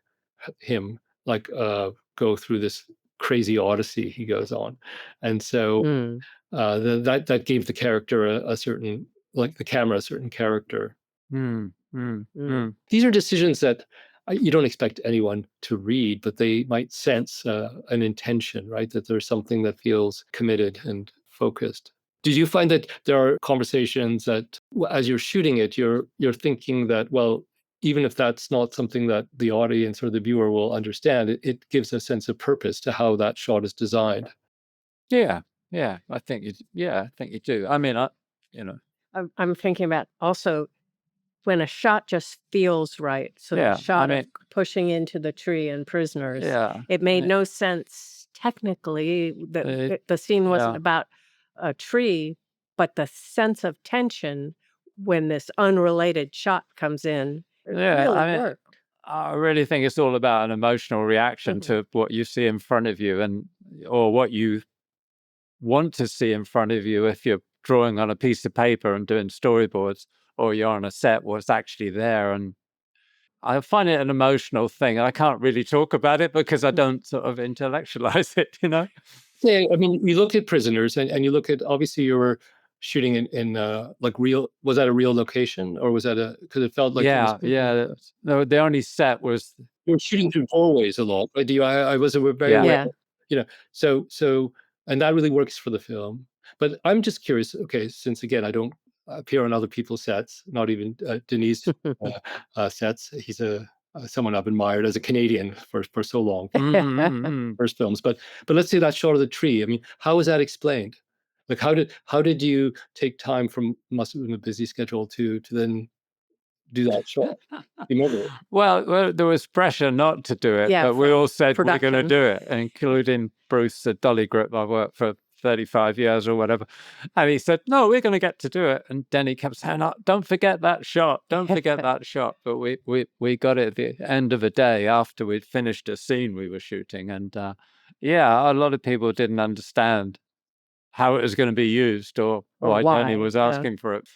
Speaker 2: him, like, go through this crazy odyssey he goes on. And so
Speaker 4: Mm.
Speaker 2: that gave the character a certain, like the camera, a certain character. These are decisions that you don't expect anyone to read, but they might sense an intention, right? That there's something that feels committed and focused. Did you find that there are conversations that, as you're shooting it, you're thinking that, well, even if that's not something that the audience or the viewer will understand, it gives a sense of purpose to how that shot is designed?
Speaker 3: Yeah, I think you do. I mean,
Speaker 4: I'm thinking about also when a shot just feels right. So the shot of pushing into the tree and Prisoners, it made no sense technically. The scene wasn't about a tree, but the sense of tension when this unrelated shot comes in, it really worked.
Speaker 3: I really think it's all about an emotional reaction to what you see in front of you, or what you want to see in front of you. If you're drawing on a piece of paper and doing storyboards, or you're on a set, what's actually there. And I find it an emotional thing. I can't really talk about it because I don't sort of intellectualize it,
Speaker 2: Yeah, I mean, you look at Prisoners, and you look at, obviously you were shooting in like real, was that a real location, or was that because it felt like
Speaker 3: No, the only set was,
Speaker 2: you were shooting through doorways a lot, right? I was very aware, so and that really works for the film. But I'm just curious, okay, since again I don't appear on other people's sets, not even Denis sets. He's a someone I've admired as a Canadian for so long,
Speaker 3: Mm-hmm.
Speaker 2: first films. But let's say that shot of the tree. I mean, how is that explained? Like, how did you take time from, must have been a busy schedule, to then do that shot? You remember it?
Speaker 3: Well, there was pressure not to do it,
Speaker 4: Yeah,
Speaker 3: but we
Speaker 4: from
Speaker 3: all said we're going to
Speaker 4: production.
Speaker 3: do it, including Bruce, the dolly grip I worked for 35 years or whatever. And he said, no, we're going to get to do it. And Denny kept saying, oh, don't forget that shot. Don't forget that shot. But we got it at the end of the day after we'd finished a scene we were shooting. And yeah, a lot of people didn't understand how it was going to be used or why Denny was asking for it.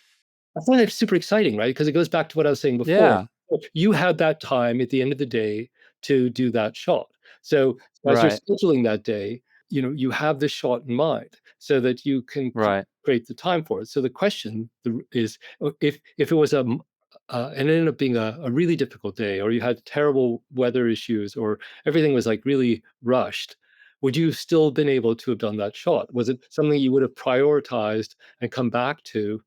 Speaker 2: I find that super exciting, right? Because it goes back to what I was saying before.
Speaker 3: Yeah.
Speaker 2: You had that time at the end of the day to do that shot. So as you're
Speaker 3: Right.
Speaker 2: scheduling that day, you have this shot in mind so that you can
Speaker 3: Right.
Speaker 2: create the time for it. So the question is, if it was and it ended up being a really difficult day, or you had terrible weather issues, or everything was like really rushed, would you still been able to have done that shot? Was it something you would have prioritized and come back to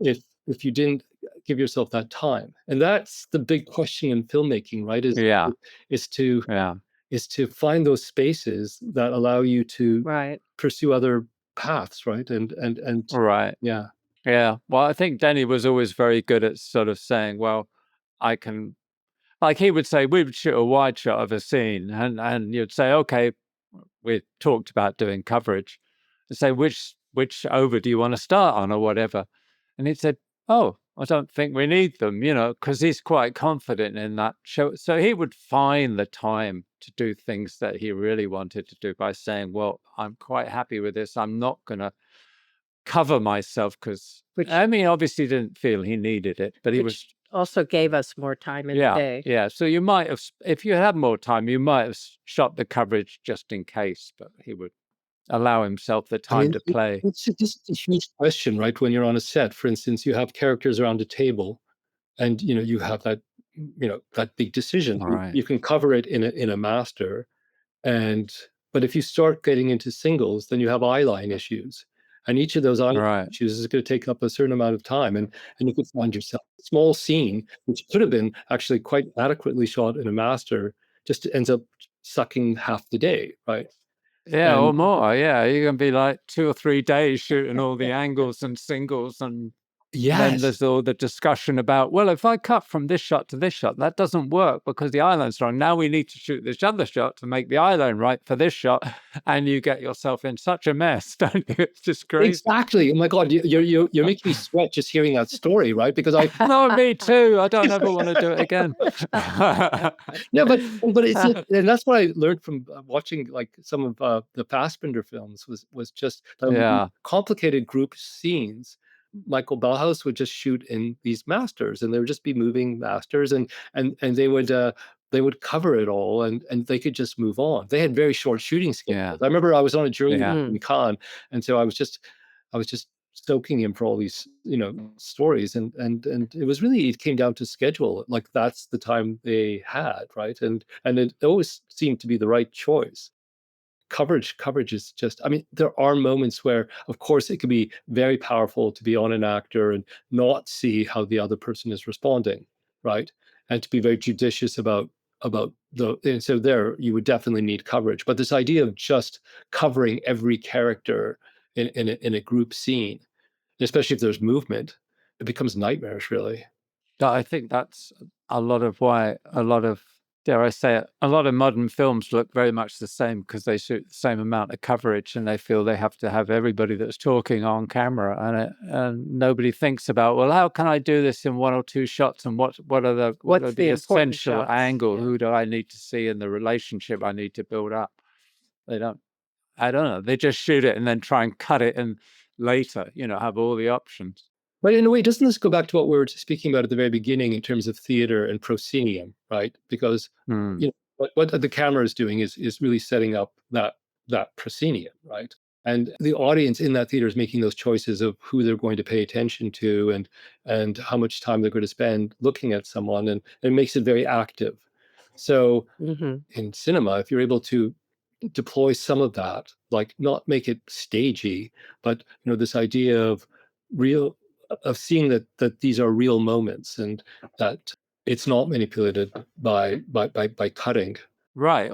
Speaker 2: if you didn't give yourself that time? And that's the big question in filmmaking, right?
Speaker 3: Yeah.
Speaker 2: Is to
Speaker 3: Yeah.
Speaker 2: is to find those spaces that allow you to
Speaker 4: Right.
Speaker 2: pursue other paths, right? And
Speaker 3: Right.
Speaker 2: yeah.
Speaker 3: Yeah. Well, I think Denny was always very good at sort of saying, well, I can, like he would say, we would shoot a wide shot of a scene and you'd say, okay, we talked about doing coverage. And say, which over do you want to start on or whatever? And he'd said, oh, I don't think we need them, because he's quite confident in that show. So he would find the time to do things that he really wanted to do by saying, well, I'm quite happy with this. I'm not going to cover myself because obviously didn't feel he needed it, but he was
Speaker 4: also gave us more time in the day.
Speaker 3: Yeah. So you might have, if you had more time, you might have shot the coverage just in case, but he would allow himself the time to play.
Speaker 2: It's just a huge question, right? When you're on a set, for instance, you have characters around a table, and you have that that big decision.
Speaker 3: Right.
Speaker 2: You can cover it in a master, but if you start getting into singles, then you have eye line issues, and each of those eye line issues is going to take up a certain amount of time, and you could find yourself a small scene which could have been actually quite adequately shot in a master just ends up sucking half the day, right?
Speaker 3: Yeah, or more. Yeah, you're going to be like 2 or 3 days shooting all the angles and singles, and then there's all the discussion about, well, if I cut from this shot to this shot, that doesn't work because the eye line's wrong. Now we need to shoot this other shot to make the eye line right for this shot, and you get yourself in such a mess, don't you? It's just crazy.
Speaker 2: Exactly. Oh my God, you're making me sweat just hearing that story, right? Because
Speaker 3: no, me too. I don't ever want to do it again.
Speaker 2: No, but it's and that's what I learned from watching like some of the Fassbinder films was just complicated group scenes. Michael Bauhaus would just shoot in these masters, and there would just be moving masters, and they would cover it all, and they could just move on. They had very short shooting schedules. I remember I was on a jury in Cannes, and so I was just soaking him for all these stories, and it came down to schedule. Like that's the time they had, right? And it always seemed to be the right choice. Coverage is just, I mean, there are moments where, of course, it can be very powerful to be on an actor and not see how the other person is responding, right? And to be very judicious about so there you would definitely need coverage. But this idea of just covering every character in a group scene, especially if there's movement, it becomes nightmarish, really.
Speaker 3: I think that's a lot of why dare I say it, a lot of modern films look very much the same because they shoot the same amount of coverage and they feel they have to have everybody that's talking on camera, and nobody thinks about, well, how can I do this in 1 or 2 shots, and what are the essential shots? Angle? Who do I need to see in the relationship I need to build up? I don't know. They just shoot it and then try and cut it and later, have all the options.
Speaker 2: But in a way, doesn't this go back to what we were speaking about at the very beginning in terms of theater and proscenium, right? Because what the camera is doing is really setting up that proscenium, right? And the audience in that theater is making those choices of who they're going to pay attention to and how much time they're going to spend looking at someone, and it makes it very active. So in cinema, if you're able to deploy some of that, like not make it stagey, but this idea of seeing that these are real moments, and that it's not manipulated by cutting.
Speaker 3: Right.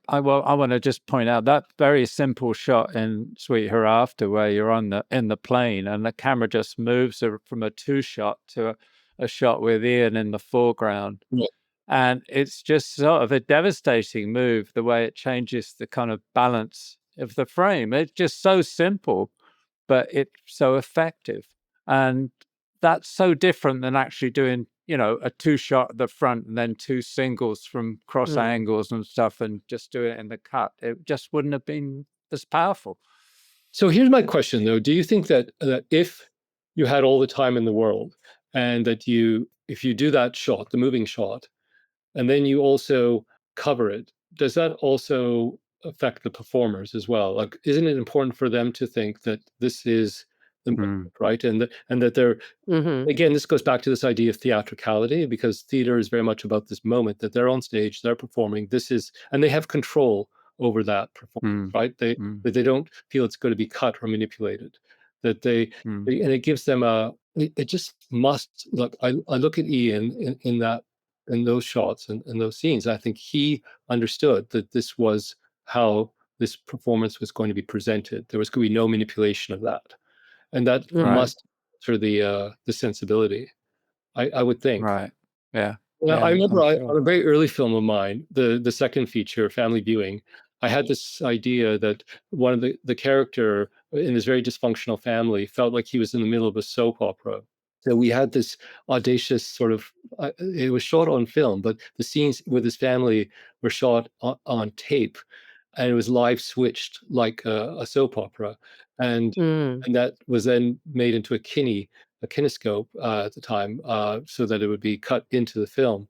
Speaker 3: I want to just point out that very simple shot in Sweet Hereafter where you're in the plane and the camera just moves from a 2-shot to a shot with Ian in the foreground.
Speaker 2: Yeah.
Speaker 3: And it's just sort of a devastating move, the way it changes the kind of balance of the frame. It's just so simple, but it's so effective. And that's so different than actually doing, a 2-shot at the front and then 2 singles from cross angles and stuff and just do it in the cut. It just wouldn't have been as powerful.
Speaker 2: So here's my question, though. Do you think that if you had all the time in the world and that if you do that shot, the moving shot, and then you also cover it, does that also affect the performers as well? Like, isn't it important for them to think that this is the moment, right? And that they're, again, this goes back to this idea of theatricality, because theater is very much about this moment that they're on stage, they're performing. And they have control over that performance, right? They don't feel it's going to be cut or manipulated. And it gives them it just must look. I look at Ian in those shots and those scenes. I think he understood that this was how this performance was going to be presented. There was going to be no manipulation of that, and that must for the sensibility. I would think.
Speaker 3: Right. Yeah.
Speaker 2: Well,
Speaker 3: Yeah,
Speaker 2: I remember
Speaker 3: I'm sure.
Speaker 2: on a very early film of mine, the second feature, Family Viewing, I had this idea that one of the character in this very dysfunctional family felt like he was in the middle of a soap opera. So we had this audacious sort of, it was shot on film, but the scenes with his family were shot on tape, and it was live switched like a soap opera. And that was then made into a kinescope at the time, so that it would be cut into the film.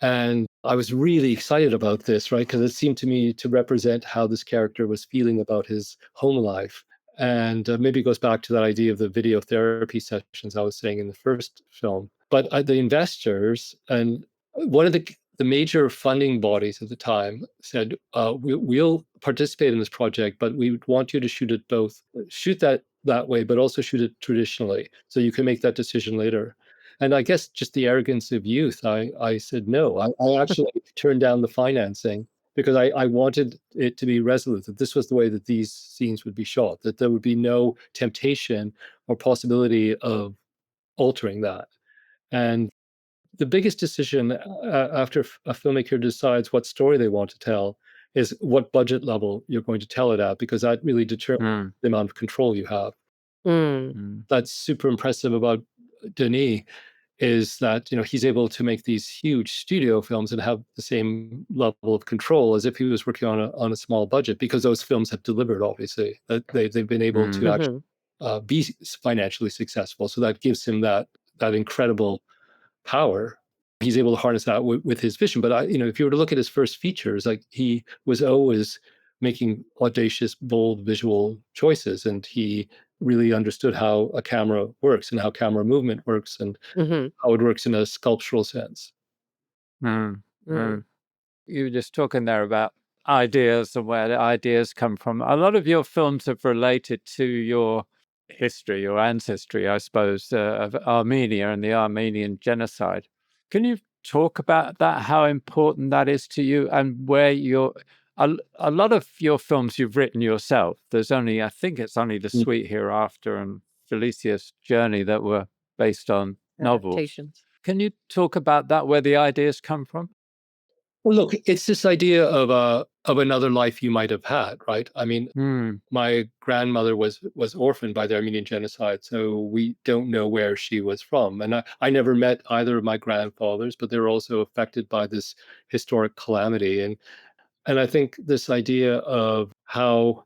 Speaker 2: And I was really excited about this, right? Because it seemed to me to represent how this character was feeling about his home life. And maybe it goes back to that idea of the video therapy sessions I was saying in the first film. But the investors and one of the major funding bodies at the time said, we'll participate in this project, but we want you to shoot that way, but also shoot it traditionally, so you can make that decision later. And I guess just the arrogance of youth, I said no. I actually turned down the financing because I wanted it to be resolute, that this was the way that these scenes would be shot, that there would be no temptation or possibility of altering that. And the biggest decision after a filmmaker decides what story they want to tell is what budget level you're going to tell it at, because that really determines the amount of control you have. That's super impressive about Denis, is that he's able to make these huge studio films and have the same level of control as if he was working on a small budget, because those films have delivered. Obviously, that they've been able to actually be financially successful. So that gives him that incredible power. He's able to harness that with his vision. But if you were to look at his first features, like, he was always making audacious, bold visual choices, and he really understood how a camera works and how camera movement works and how it works in a sculptural sense.
Speaker 3: You were just talking there about ideas and where the ideas come from. A lot of your films have related to your history, your ancestry, I suppose, of Armenia and the Armenian Genocide. Can you talk about that, how important that is to you, and where a lot of your films you've written yourself. I think it's only The Sweet Hereafter and Felicia's Journey that were based on novels.
Speaker 4: Adaptations.
Speaker 3: Can you talk about that, where the ideas come from?
Speaker 2: Well, look, it's this idea of another life you might have had, right? I mean, my grandmother was orphaned by the Armenian Genocide, so we don't know where she was from. And I never met either of my grandfathers, but they were also affected by this historic calamity. And I think this idea of how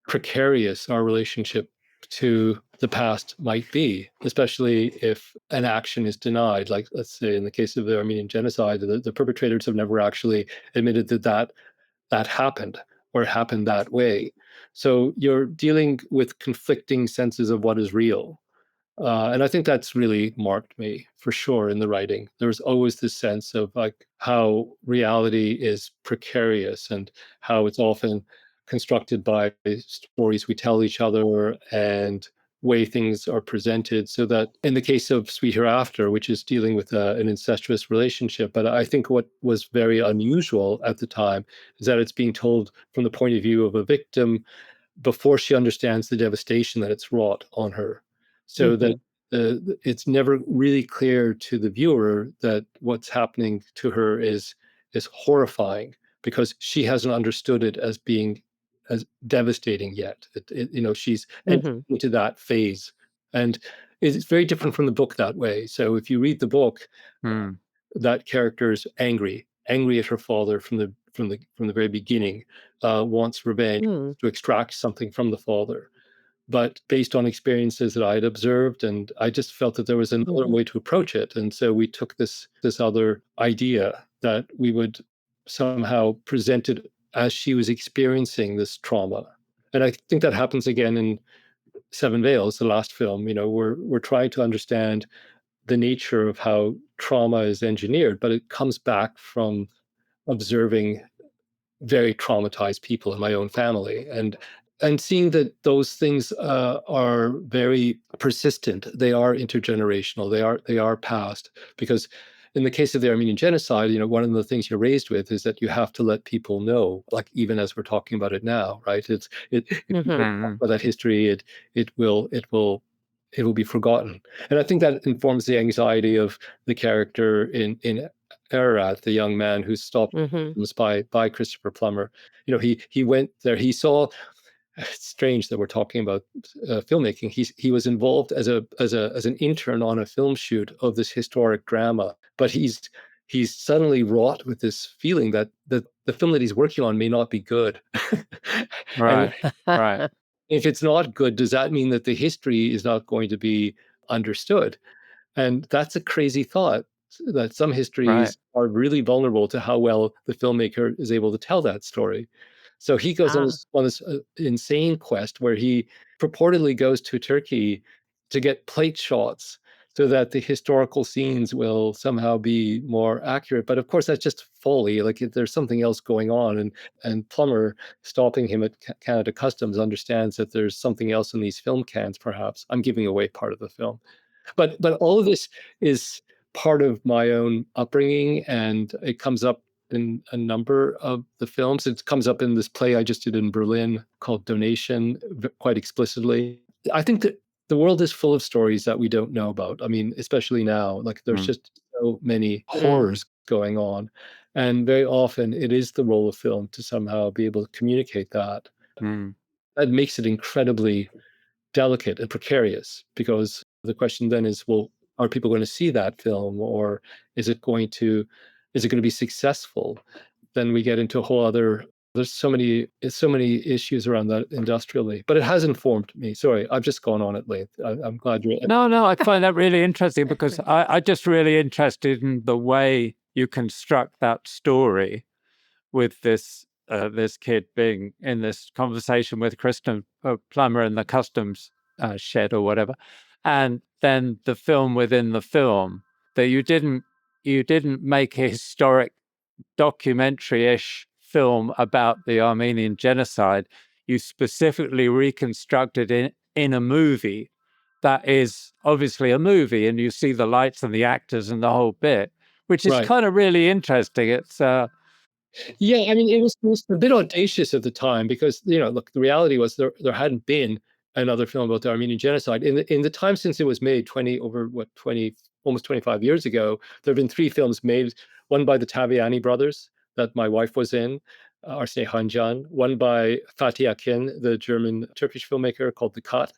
Speaker 2: precarious our relationship to the past might be, especially if an action is denied. Like, let's say in the case of the Armenian Genocide, the perpetrators have never actually admitted that happened or happened that way. So you're dealing with conflicting senses of what is real. And I think that's really marked me for sure in the writing. There's always this sense of like how reality is precarious and how it's often constructed by stories we tell each other and way things are presented, so that in the case of Sweet Hereafter, which is dealing with an incestuous relationship, but I think what was very unusual at the time is that it's being told from the point of view of a victim before she understands the devastation that it's wrought on her, so that it's never really clear to the viewer that what's happening to her is horrifying, because she hasn't understood it as being as devastating yet. She's entering into that phase, and it's very different from the book that way. So if you read the book, that character's angry at her father from the very beginning, wants revenge, to extract something from the father. But based on experiences that I had observed, and I just felt that there was another way to approach it. And so we took this other idea that we would somehow present it as she was experiencing this trauma. And I think that happens again in Seven Veils, the last film. We're trying to understand the nature of how trauma is engineered, but it comes back from observing very traumatized people in my own family, and seeing that those things are very persistent. They are intergenerational. They are passed, because in the case of the Armenian Genocide, one of the things you're raised with is that you have to let people know, like even as we're talking about it now, right? If you don't talk about that history, it will be forgotten. And I think that informs the anxiety of the character in ARARAT, the young man who's stopped by Christopher Plummer. He went there. He saw. It's strange that we're talking about filmmaking. He was involved as an intern on a film shoot of this historic drama, but he's suddenly wrought with this feeling that the film that he's working on may not be good.
Speaker 3: Right. Right.
Speaker 2: If it's not good, does that mean that the history is not going to be understood? And that's a crazy thought, that some histories are really vulnerable to how well the filmmaker is able to tell that story. So he goes on this insane quest where he purportedly goes to Turkey to get plate shots so that the historical scenes will somehow be more accurate. But of course, that's just folly. Like, there's something else going on. And Plummer, stopping him at Canada Customs, understands that there's something else in these film cans, perhaps. I'm giving away part of the film. But all of this is part of my own upbringing, and it comes up in a number of the films. It comes up in this play I just did in Berlin called Donation, quite explicitly. I think that the world is full of stories that we don't know about. I mean, especially now, like there's just so many horrors going on. And very often it is the role of film to somehow be able to communicate that. That makes it incredibly delicate and precarious, because the question then is, well, are people going to see that film, or is it going to be successful? Then we get into a whole other. There's so many issues around that industrially, but it has informed me. Sorry, I've just gone on at length. I'm glad you're.
Speaker 3: No, I find that really interesting, because I'm just really interested in the way you construct that story with this kid being in this conversation with Kristen Plummer in the customs shed or whatever, and then the film within the film, that you didn't make a historic documentary-ish film about the Armenian Genocide. You specifically reconstructed it in a movie that is obviously a movie, and you see the lights and the actors and the whole bit, which is kind of really interesting. It's
Speaker 2: yeah, I mean, it was a bit audacious at the time, because look, the reality was there hadn't been another film about the Armenian Genocide in the time since it was made, almost 25 years ago. There have been 3 films made, one by the Taviani brothers that my wife was in, Arsene Hancan, one by Fatih Akin, the German Turkish filmmaker, called The Cut,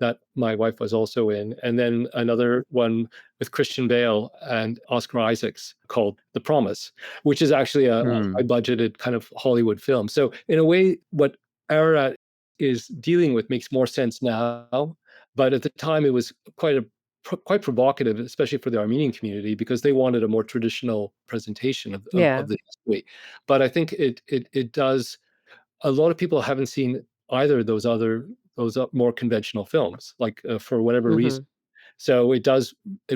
Speaker 2: that my wife was also in, and then another one with Christian Bale and Oscar Isaacs called The Promise, which is actually a high-budgeted kind of Hollywood film. So in a way, what ARARAT is dealing with makes more sense now, but at the time it was quite provocative, especially for the Armenian community, because they wanted a more traditional presentation of the history. But I think it does. A lot of people haven't seen either of those more conventional films, like for whatever reason. So it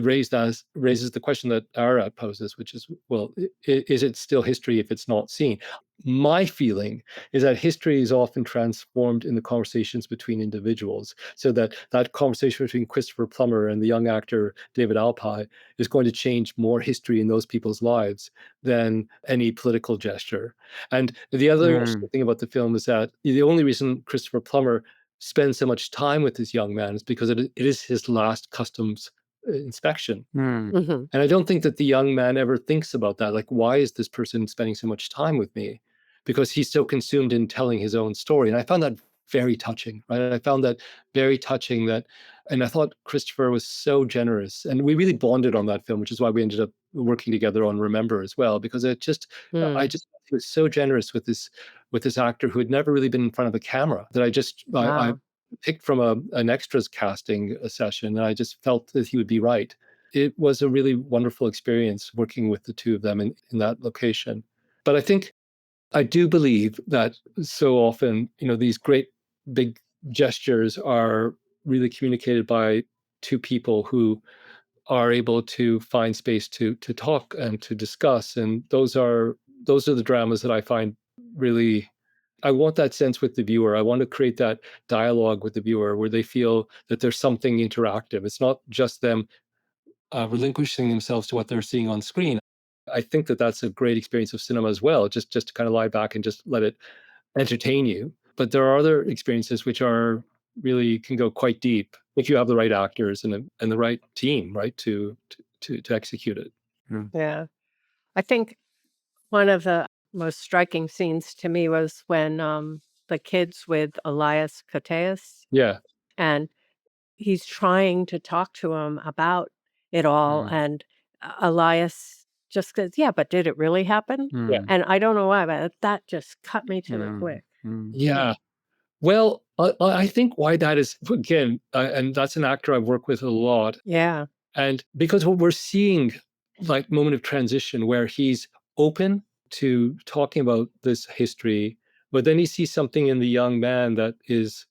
Speaker 2: raises the question that ARARAT poses, which is, well, is it still history if it's not seen? My feeling is that history is often transformed in the conversations between individuals, so that conversation between Christopher Plummer and the young actor David Alpine is going to change more history in those people's lives than any political gesture. And the other interesting thing about the film is that the only reason Christopher Plummer spends so much time with this young man is because it is his last customs inspection.
Speaker 4: Mhm.
Speaker 2: And I don't think that the young man ever thinks about that. Like, why is this person spending so much time with me? Because he's so consumed in telling his own story. And I found that very touching, right? I found that very touching and I thought Christopher was so generous. And we really bonded on that film, which is why we ended up working together on Remember as well, because I
Speaker 4: Mm.
Speaker 2: just he was so generous with this actor who had never really been in front of a camera, that I
Speaker 4: Wow.
Speaker 2: picked from an extras casting session, and I just felt that he would be right. It was a really wonderful experience working with the two of them in that location. But I do believe that so often, these great big gestures are really communicated by two people who are able to find space to talk and to discuss. And those are the dramas that I find really, I want that sense with the viewer. I want to create that dialogue with the viewer where they feel that there's something interactive. It's not just them relinquishing themselves to what they're seeing on screen. I think that that's a great experience of cinema as well, just to kind of lie back and just let it entertain you. But there are other experiences which are really can go quite deep if you have the right actors and the right team, right, to execute it.
Speaker 4: Yeah. I think one of the most striking scenes to me was when the kids with Elias Koteas,
Speaker 2: Yeah.
Speaker 4: and he's trying to talk to him about it all, and Elias just goes, "Yeah, but did it really happen?"
Speaker 2: Yeah.
Speaker 4: And I don't know why, but that just cut me to the quick.
Speaker 2: Yeah. Well, I think why that is, again, and that's an actor I've worked with a lot.
Speaker 4: Yeah.
Speaker 2: And because what we're seeing, like, moment of transition where he's open to talking about this history, but then he sees something in the young man that is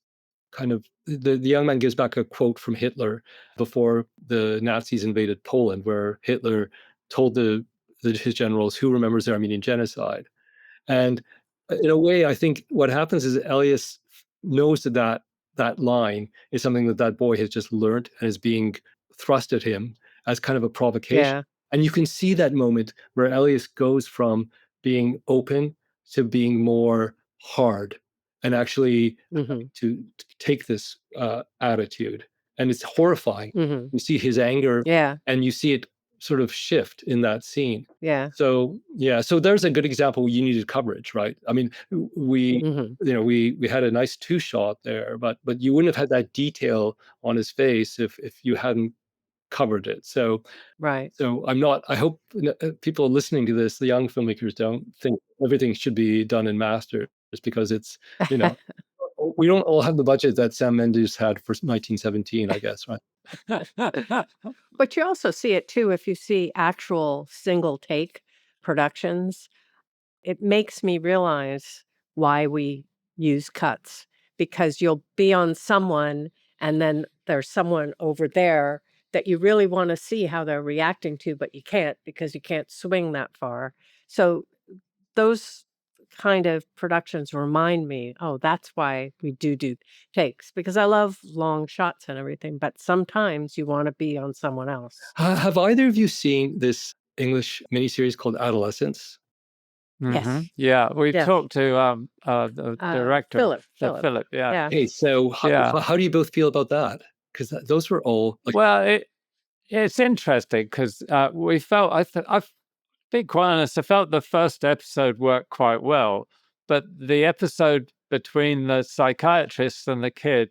Speaker 2: kind of, the young man gives back a quote from Hitler before the Nazis invaded Poland, where Hitler told his generals, "Who remembers the Armenian Genocide?" And in a way, I think what happens is Elias knows that line is something that boy has just learned and is being thrust at him as kind of a provocation.
Speaker 4: Yeah.
Speaker 2: And you can see that moment where Elias goes from being open to being more hard and actually
Speaker 4: Hmm.
Speaker 2: to take this attitude. And it's horrifying.
Speaker 4: Hmm.
Speaker 2: You see his anger
Speaker 4: Yeah.
Speaker 2: and you see it sort of shift in that scene.
Speaker 4: Yeah.
Speaker 2: So yeah, so there's a good example. You needed coverage, right? I mean, we
Speaker 4: Hmm.
Speaker 2: we had a nice two shot there, but you wouldn't have had that detail on his face if you hadn't covered it. So
Speaker 4: Right.
Speaker 2: I'm not. I hope people listening to this, the young filmmakers, don't think everything should be done in master, just because it's you know we don't all have the budget that Sam Mendes had for 1917, I guess, right?
Speaker 4: But you also see it too if you see actual single take productions. It makes me realize why we use cuts, because you'll be on someone and then there's someone over there that you really want to see how they're reacting to, but you can't because you can't swing that far. So those kind of productions remind me, oh, that's why we do takes, because I love long shots and everything, but sometimes you want to be on someone else.
Speaker 2: Have either of you seen this English miniseries called Adolescence?
Speaker 4: Yes.
Speaker 3: Yeah, we
Speaker 4: Yes.
Speaker 3: talked to the director,
Speaker 4: Philip.
Speaker 3: yeah.
Speaker 4: Yeah.
Speaker 2: Hey, so
Speaker 3: Yeah.
Speaker 2: how do you both feel about that? Because those were all like,
Speaker 3: Well, it's interesting because we felt, I've be quite honest, I felt the first episode worked quite well, but the episode between the psychiatrist and the kid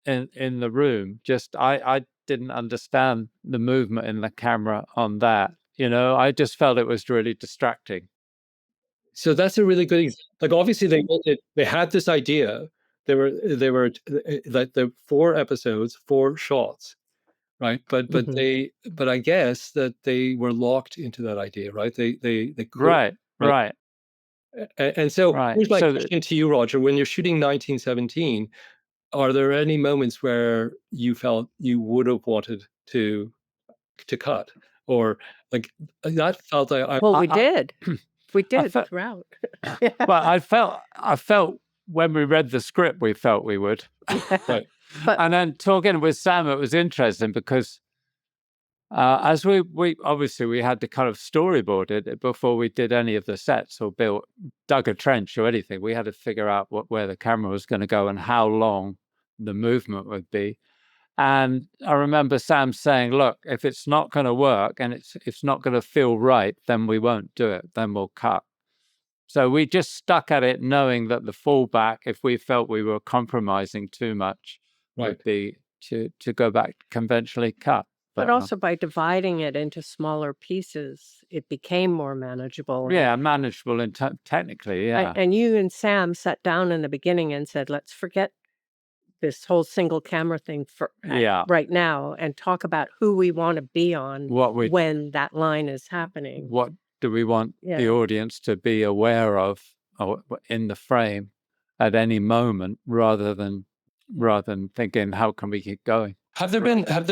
Speaker 3: in the room, just I didn't understand the movement in the camera on that. I just felt it was really distracting.
Speaker 2: so that's a really good like, obviously they had this idea. They were like the 4 episodes, 4 shots, right?
Speaker 4: Mhm.
Speaker 2: But I guess that they were locked into that idea, right? They could,
Speaker 3: Right,
Speaker 2: right?
Speaker 3: right,
Speaker 2: And so
Speaker 3: right.
Speaker 2: here's my
Speaker 3: So
Speaker 2: question to you, Roger. When you're shooting 1917, are there any moments where you felt you would have wanted to cut, or like that felt
Speaker 4: Well, we
Speaker 3: I-
Speaker 4: did. We did
Speaker 3: felt-
Speaker 4: throughout.
Speaker 3: But I felt when we read the script, we felt we would.
Speaker 2: Right.
Speaker 4: But
Speaker 3: And then talking with Sam, it was interesting because as we obviously we had to kind of storyboard it before we did any of the sets or dug a trench or anything. We had to figure out where the camera was going to go and how long the movement would be. And I remember Sam saying, "Look, if it's not going to work and it's not going to feel right, then we won't do it. Then we'll cut." So we just stuck at it, knowing that the fallback, if we felt we were compromising too much,
Speaker 2: Right.
Speaker 3: would be to go back conventionally cut.
Speaker 4: but also by dividing it into smaller pieces, it became more manageable. and-
Speaker 3: yeah, manageable and technically, yeah.
Speaker 4: And you and Sam sat down in the beginning and said, let's forget this whole single camera thing for
Speaker 3: Yeah.
Speaker 4: right now and talk about who we want to be on when that line is happening.
Speaker 3: What do we want the
Speaker 4: Yeah.
Speaker 3: audience to be aware of in the frame at any moment, rather than thinking, how can we keep going?
Speaker 2: Have there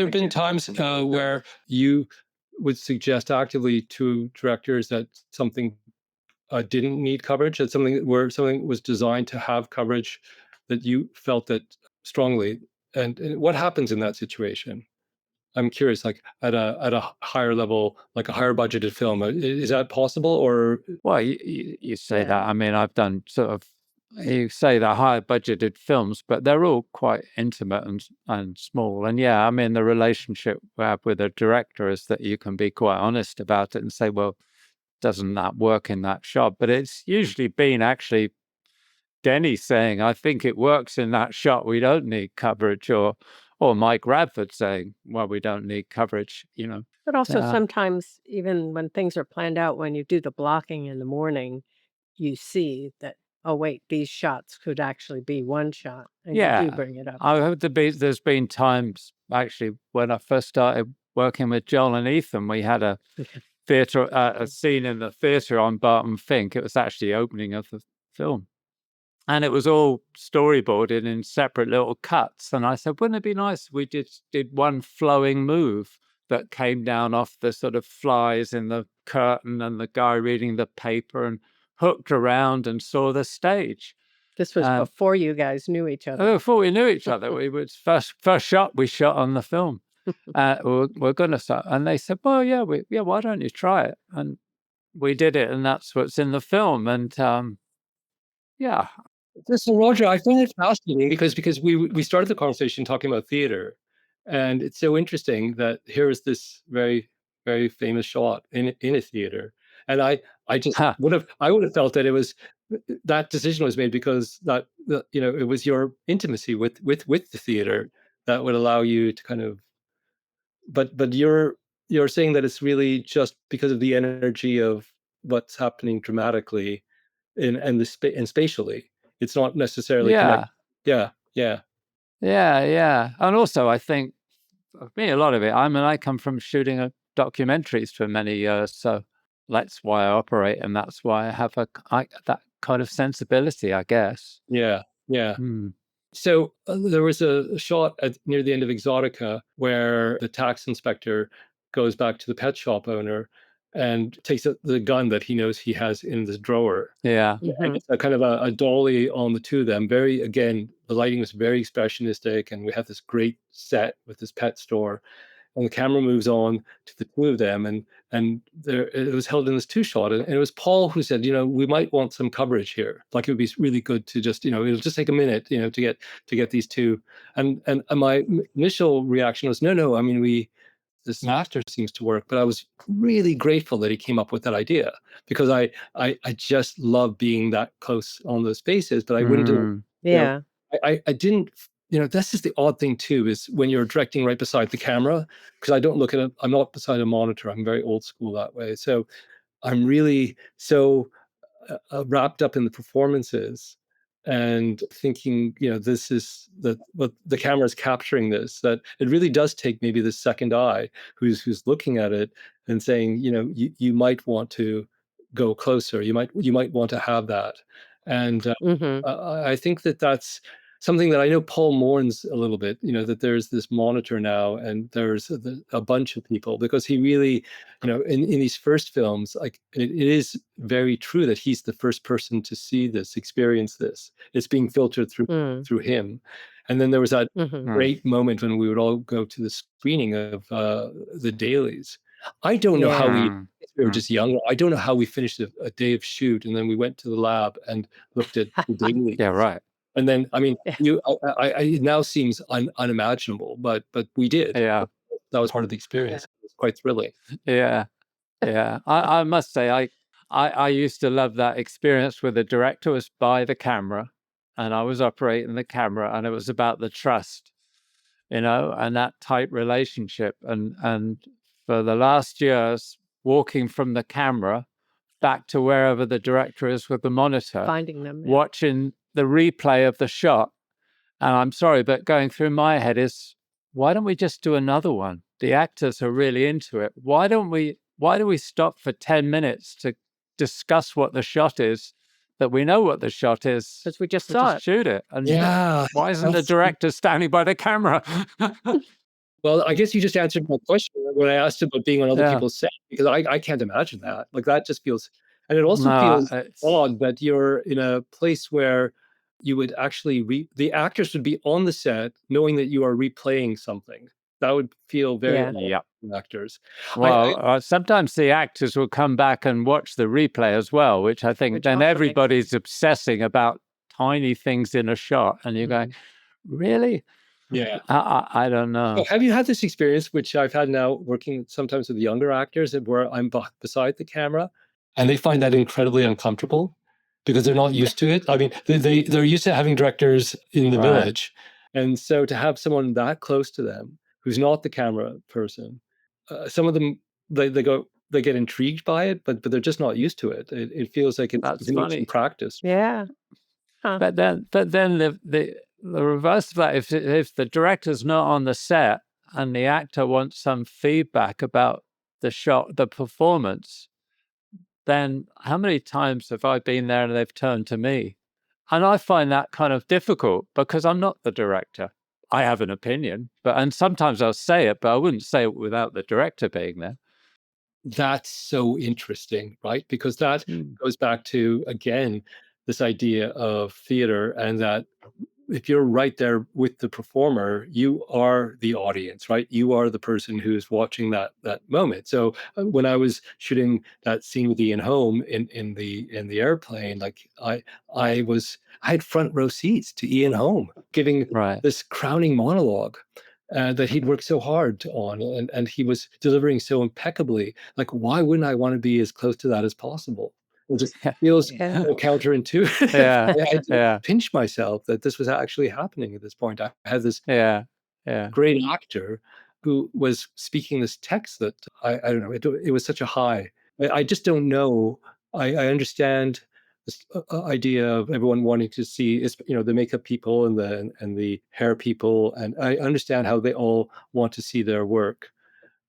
Speaker 2: been times where you would suggest actively to directors that something didn't need coverage, that something was designed to have coverage, that you felt that strongly, and what happens in that situation? I'm curious, like at a higher level, like a higher budgeted film, is that possible? Or
Speaker 3: Well, you say
Speaker 4: Yeah.
Speaker 3: that. I mean, I've done sort of, you say the higher budgeted films, but they're all quite intimate and small. And yeah, I mean, the relationship we have with a director is that you can be quite honest about it and say, well, doesn't that work in that shot? But it's usually been actually Denny saying, I think it works in that shot, we don't need coverage, or Mike Radford saying, well, we don't need coverage,
Speaker 4: But also
Speaker 3: Yeah.
Speaker 4: sometimes, even when things are planned out, when you do the blocking in the morning, you see that, oh, wait, these shots could actually be one shot. And you
Speaker 3: Yeah.
Speaker 4: do bring it up.
Speaker 3: I heard there's been times actually when I first started working with Joel and Ethan, we had a theatre, a scene in the theatre on Barton Fink. It was actually the opening of the film. And it was all storyboarded in separate little cuts. And I said, wouldn't it be nice if we did one flowing move that came down off the sort of flies in the curtain and the guy reading the paper and hooked around and saw the stage.
Speaker 4: This was before you guys knew each other.
Speaker 3: Before we knew each other, we was first shot we shot on the film. We're going to start. And they said, well, yeah, why don't you try it? And we did it. And that's what's in the film. And yeah.
Speaker 2: So Roger, I find it fascinating because we started the conversation talking about theater, and it's so interesting that here is this very, very famous shot in a theater, and I just would have felt that it was that decision was made because that it was your intimacy with the theater that would allow you to kind of, but you're saying that it's really just because of the energy of what's happening dramatically and spatially. It's not necessarily connected. Yeah.
Speaker 3: And also I think for me, a lot of it, I come from shooting documentaries for many years, so that's why I operate, and that's why I have that kind of sensibility, I guess.
Speaker 2: Yeah.
Speaker 3: Hmm.
Speaker 2: So there was a shot near the end of EXOTICA where the tax inspector goes back to the pet shop owner and takes the gun that he knows he has in the drawer.
Speaker 3: Yeah.
Speaker 2: And it's a kind of a dolly on the two of them. Again, the lighting was very expressionistic, and we have this great set with this pet store. And the camera moves on to the two of them, and it was held in this two shot. And it was Paul who said, we might want some coverage here. Like it would be really good to just, it'll just take a minute, to get these two. And my initial reaction was, no. I mean, this master seems to work, but I was really grateful that he came up with that idea, because I just love being that close on those spaces, but I wouldn't do it.
Speaker 4: Yeah.
Speaker 2: I didn't, this is the odd thing too, is when you're directing right beside the camera, because I don't look at it, I'm not beside a monitor. I'm very old school that way. So I'm really so wrapped up in the performances and thinking, this is what the camera is capturing, this, that it really does take maybe the second eye who's looking at it and saying, you might want to go closer. You might want to have that. And I think that's something that I know Paul mourns a little bit, that there's this monitor now and there's a bunch of people, because he really, in these first films, like it is very true that he's the first person to see this, experience this. It's being filtered through him. And then there was that great moment when we would all go to the screening of the dailies. I don't know how we were just young. I don't know how we finished a day of shoot, and then we went to the lab and looked at the dailies.
Speaker 3: Yeah, right.
Speaker 2: And then, I mean, it now seems unimaginable, but we did.
Speaker 3: Yeah.
Speaker 2: That was part of the experience. It was quite thrilling.
Speaker 3: Yeah. I must say, I used to love that experience where the director was by the camera and I was operating the camera, and it was about the trust, and that tight relationship. And for the last years, walking from the camera back to wherever the director is with the monitor,
Speaker 4: finding them,
Speaker 3: watching the replay of the shot. And I'm sorry, but going through my head is, why don't we just do another one? The actors are really into it. Why do we stop for 10 minutes to discuss what the shot is, that we know what the shot is?
Speaker 4: Because we just saw it.
Speaker 3: Shoot it. And why isn't the
Speaker 2: that's-
Speaker 3: director standing by the camera?
Speaker 2: Well, I guess you just answered my question when I asked about being on other
Speaker 3: Yeah.
Speaker 2: people's set, because I can't imagine that. Like, that just feels, and it also
Speaker 3: No,
Speaker 2: feels
Speaker 3: it's-
Speaker 2: odd that you're in a place where you would actually the actors would be on the set knowing that you are replaying something. That would feel very odd
Speaker 3: Yeah.
Speaker 2: to actors.
Speaker 3: Well, sometimes the actors will come back and watch the replay as well, which I think
Speaker 4: Which
Speaker 3: then
Speaker 4: also makes
Speaker 3: everybody's obsessing about tiny things in a shot, and you're going, really?
Speaker 2: Yeah.
Speaker 3: I don't know.
Speaker 2: So have you had this experience, which I've had now working sometimes with younger actors, where I'm beside the camera and they find that incredibly uncomfortable because they're not used to it? I mean, they're used to having directors in the
Speaker 3: Right.
Speaker 2: village. And so to have someone that close to them who's not the camera person, some of them, they get intrigued by it, but they're just not used to it. It feels like
Speaker 3: That's
Speaker 2: it's an
Speaker 3: funny.
Speaker 2: ancient practice.
Speaker 4: Yeah. Huh.
Speaker 3: But then the reverse of that, if the director's not on the set and the actor wants some feedback about the shot, the performance, then how many times have I been there and they've turned to me? And I find that kind of difficult because I'm not the director. I have an opinion, and sometimes I'll say it, but I wouldn't say it without the director being there.
Speaker 2: That's so interesting, right? Because that goes back to, again, this idea of theater, and that if you're right there with the performer, you are the audience, right? You are the person who's watching that moment. So when I was shooting that scene with Ian Holm in the airplane, like I had front row seats to Ian Holm giving this crowning monologue that he'd worked so hard on, and he was delivering so impeccably. Like, why wouldn't I want to be as close to that as possible? It just feels so counterintuitive. I had to pinch myself that this was actually happening at this point. I had this great actor who was speaking this text that I don't know. It was such a high. I just don't know. I understand this idea of everyone wanting to see, the makeup people and the hair people, and I understand how they all want to see their work.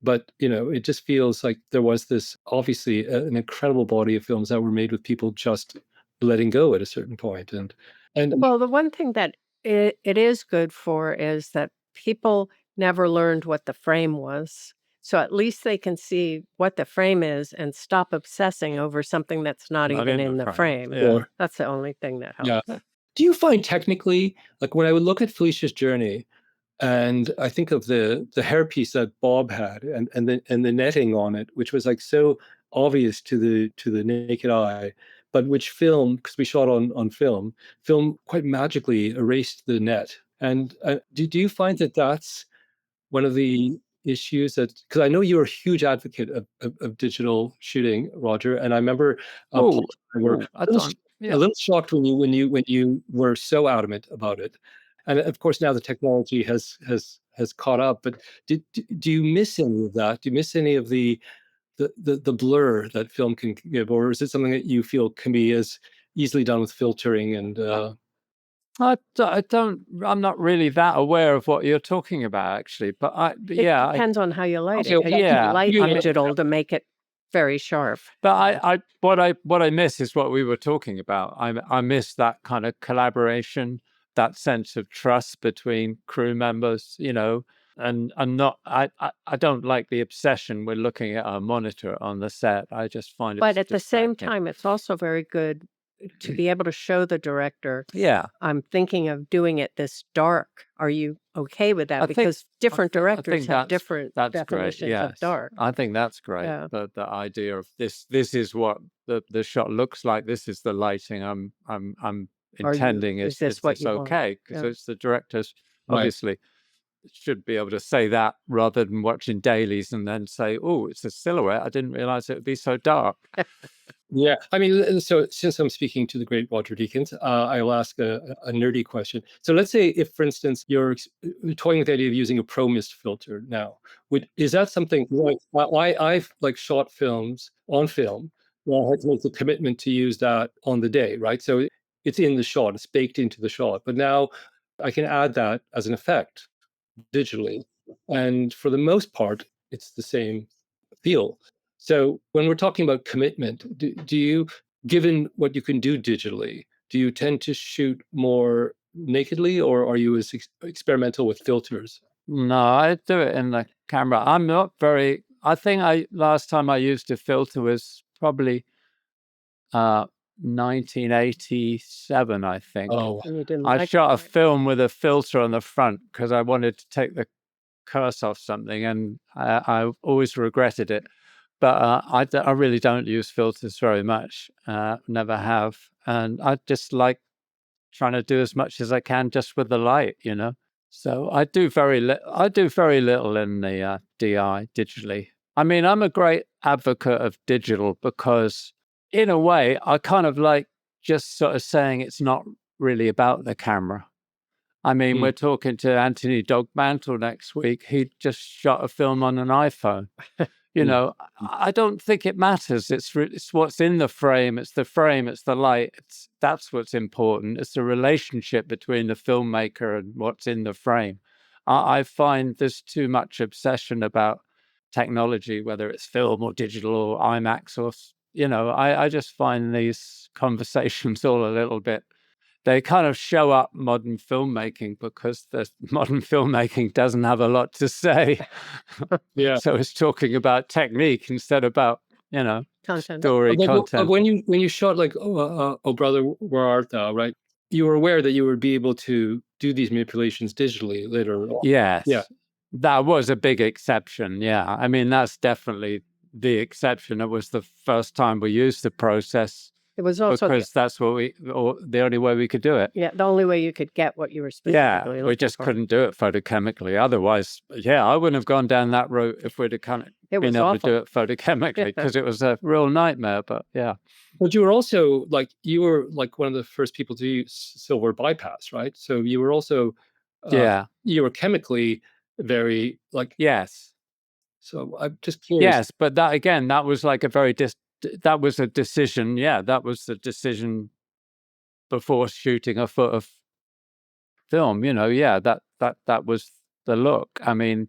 Speaker 2: But, it just feels like there was this, obviously, an incredible body of films that were made with people just letting go at a certain point. And
Speaker 4: Well, the one thing that it is good for is that people never learned what the frame was. So at least they can see what the frame is and stop obsessing over something that's not even in the frame.
Speaker 3: Yeah.
Speaker 4: That's the only thing that helps.
Speaker 2: Yeah. Do you find technically, like when I would look at Felicia's journey, and I think of the hairpiece that Bob had, and the netting on it, which was like so obvious to the naked eye, but which film, because we shot on film quite magically erased the net. And do you find that that's one of the issues, that, because I know you're a huge advocate of digital shooting, Roger, and I remember Paul and I were a little shocked when you were so adamant about it. And of course, now the technology has caught up. But do you miss any of that? Do you miss any of the blur that film can give, or is it something that you feel can be as easily done with filtering? And
Speaker 3: I'm not really that aware of what you're talking about, actually. But
Speaker 4: It depends on how you light it. You can light digital to make it very sharp.
Speaker 3: But what I miss is what we were talking about. I miss that kind of collaboration, that sense of trust between crew members, and I don't like the obsession with looking at our monitor on the set. I just find it.
Speaker 4: But at the same time, it's also very good to be able to show the director, I'm thinking of doing it this dark. Are you okay with that? Because different directors have different definitions of dark.
Speaker 3: I think that's great.
Speaker 4: Yeah.
Speaker 3: The idea of this is what the shot looks like. This is the lighting I'm intending.
Speaker 4: Is this what you want?
Speaker 3: Okay? Because it's the directors,
Speaker 2: Right.
Speaker 3: obviously, should be able to say that rather than watching dailies and then say, oh, it's a silhouette. I didn't realize it would be so dark.
Speaker 2: Yeah, I mean, so since I'm speaking to the great Roger Deakins, I'll ask a nerdy question. So let's say if, for instance, you're toying with the idea of using a pro mist filter now, is that something like I've like shot films on film where I had to make the commitment to use that on the day, right? So it's in the shot, it's baked into the shot, but now I can add that as an effect digitally, and for the most part, it's the same feel. So when we're talking about commitment, do you, given what you can do digitally, do you tend to shoot more nakedly, or are you as experimental with filters?
Speaker 3: No, I do it in the camera. I'm not very. I think last time I used a filter was probably 1987, I think.
Speaker 2: Oh,
Speaker 3: I shot a film with a filter on the front because I wanted to take the curse off something, and I always regretted it. But I really don't use filters very much. Never have, and I just like trying to do as much as I can just with the light, So I do very little in the DI digitally. I mean, I'm a great advocate of digital because, in a way, I kind of like just sort of saying it's not really about the camera. I mean, we're talking to Anthony Dogmantle next week. He just shot a film on an iPhone. I don't think it matters. It's what's in the frame. It's the frame. It's the light. That's what's important. It's the relationship between the filmmaker and what's in the frame. I find there's too much obsession about technology, whether it's film or digital or IMAX or, I just find these conversations all a little bit. They kind of show up modern filmmaking because the modern filmmaking doesn't have a lot to say.
Speaker 2: Yeah.
Speaker 3: So it's talking about technique instead about,
Speaker 4: Content.
Speaker 3: story content.
Speaker 2: When you shot like Oh Brother, Where Art Thou, right? You were aware that you would be able to do these manipulations digitally later on.
Speaker 3: Yes.
Speaker 2: Yeah.
Speaker 3: That was a big exception. Yeah. I mean, that's definitely the exception. It was the first time we used the process.
Speaker 4: It was also
Speaker 3: because that's the only way we could do it.
Speaker 4: Yeah, the only way you could get what you were specifically looking
Speaker 3: we just
Speaker 4: for.
Speaker 3: couldn't do it photochemically. Otherwise, I wouldn't have gone down that route if we'd have been able to do it photochemically because it was a real nightmare. But
Speaker 2: But you were also like one of the first people to use silver bypass, right? So you were also you were chemically very like
Speaker 3: yes.
Speaker 2: So I'm just curious.
Speaker 3: Yes, but that was like a very that was a decision. Yeah, that was the decision before shooting a foot of film. That was the look. I mean,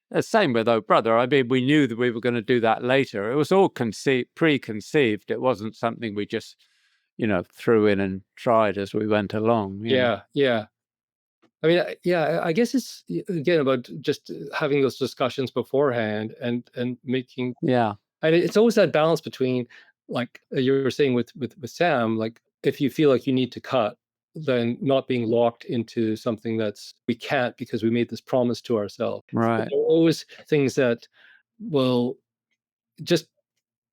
Speaker 3: the same with Oh Brother. I mean, we knew that we were going to do that later. It was all preconceived. It wasn't something we just, threw in and tried as we went along.
Speaker 2: Yeah. I mean, I guess it's again about just having those discussions beforehand and making.
Speaker 3: Yeah.
Speaker 2: And it's always that balance between, like you were saying with Sam, like if you feel like you need to cut, then not being locked into something we can't because we made this promise to ourselves.
Speaker 3: Right.
Speaker 2: But there are always things that will just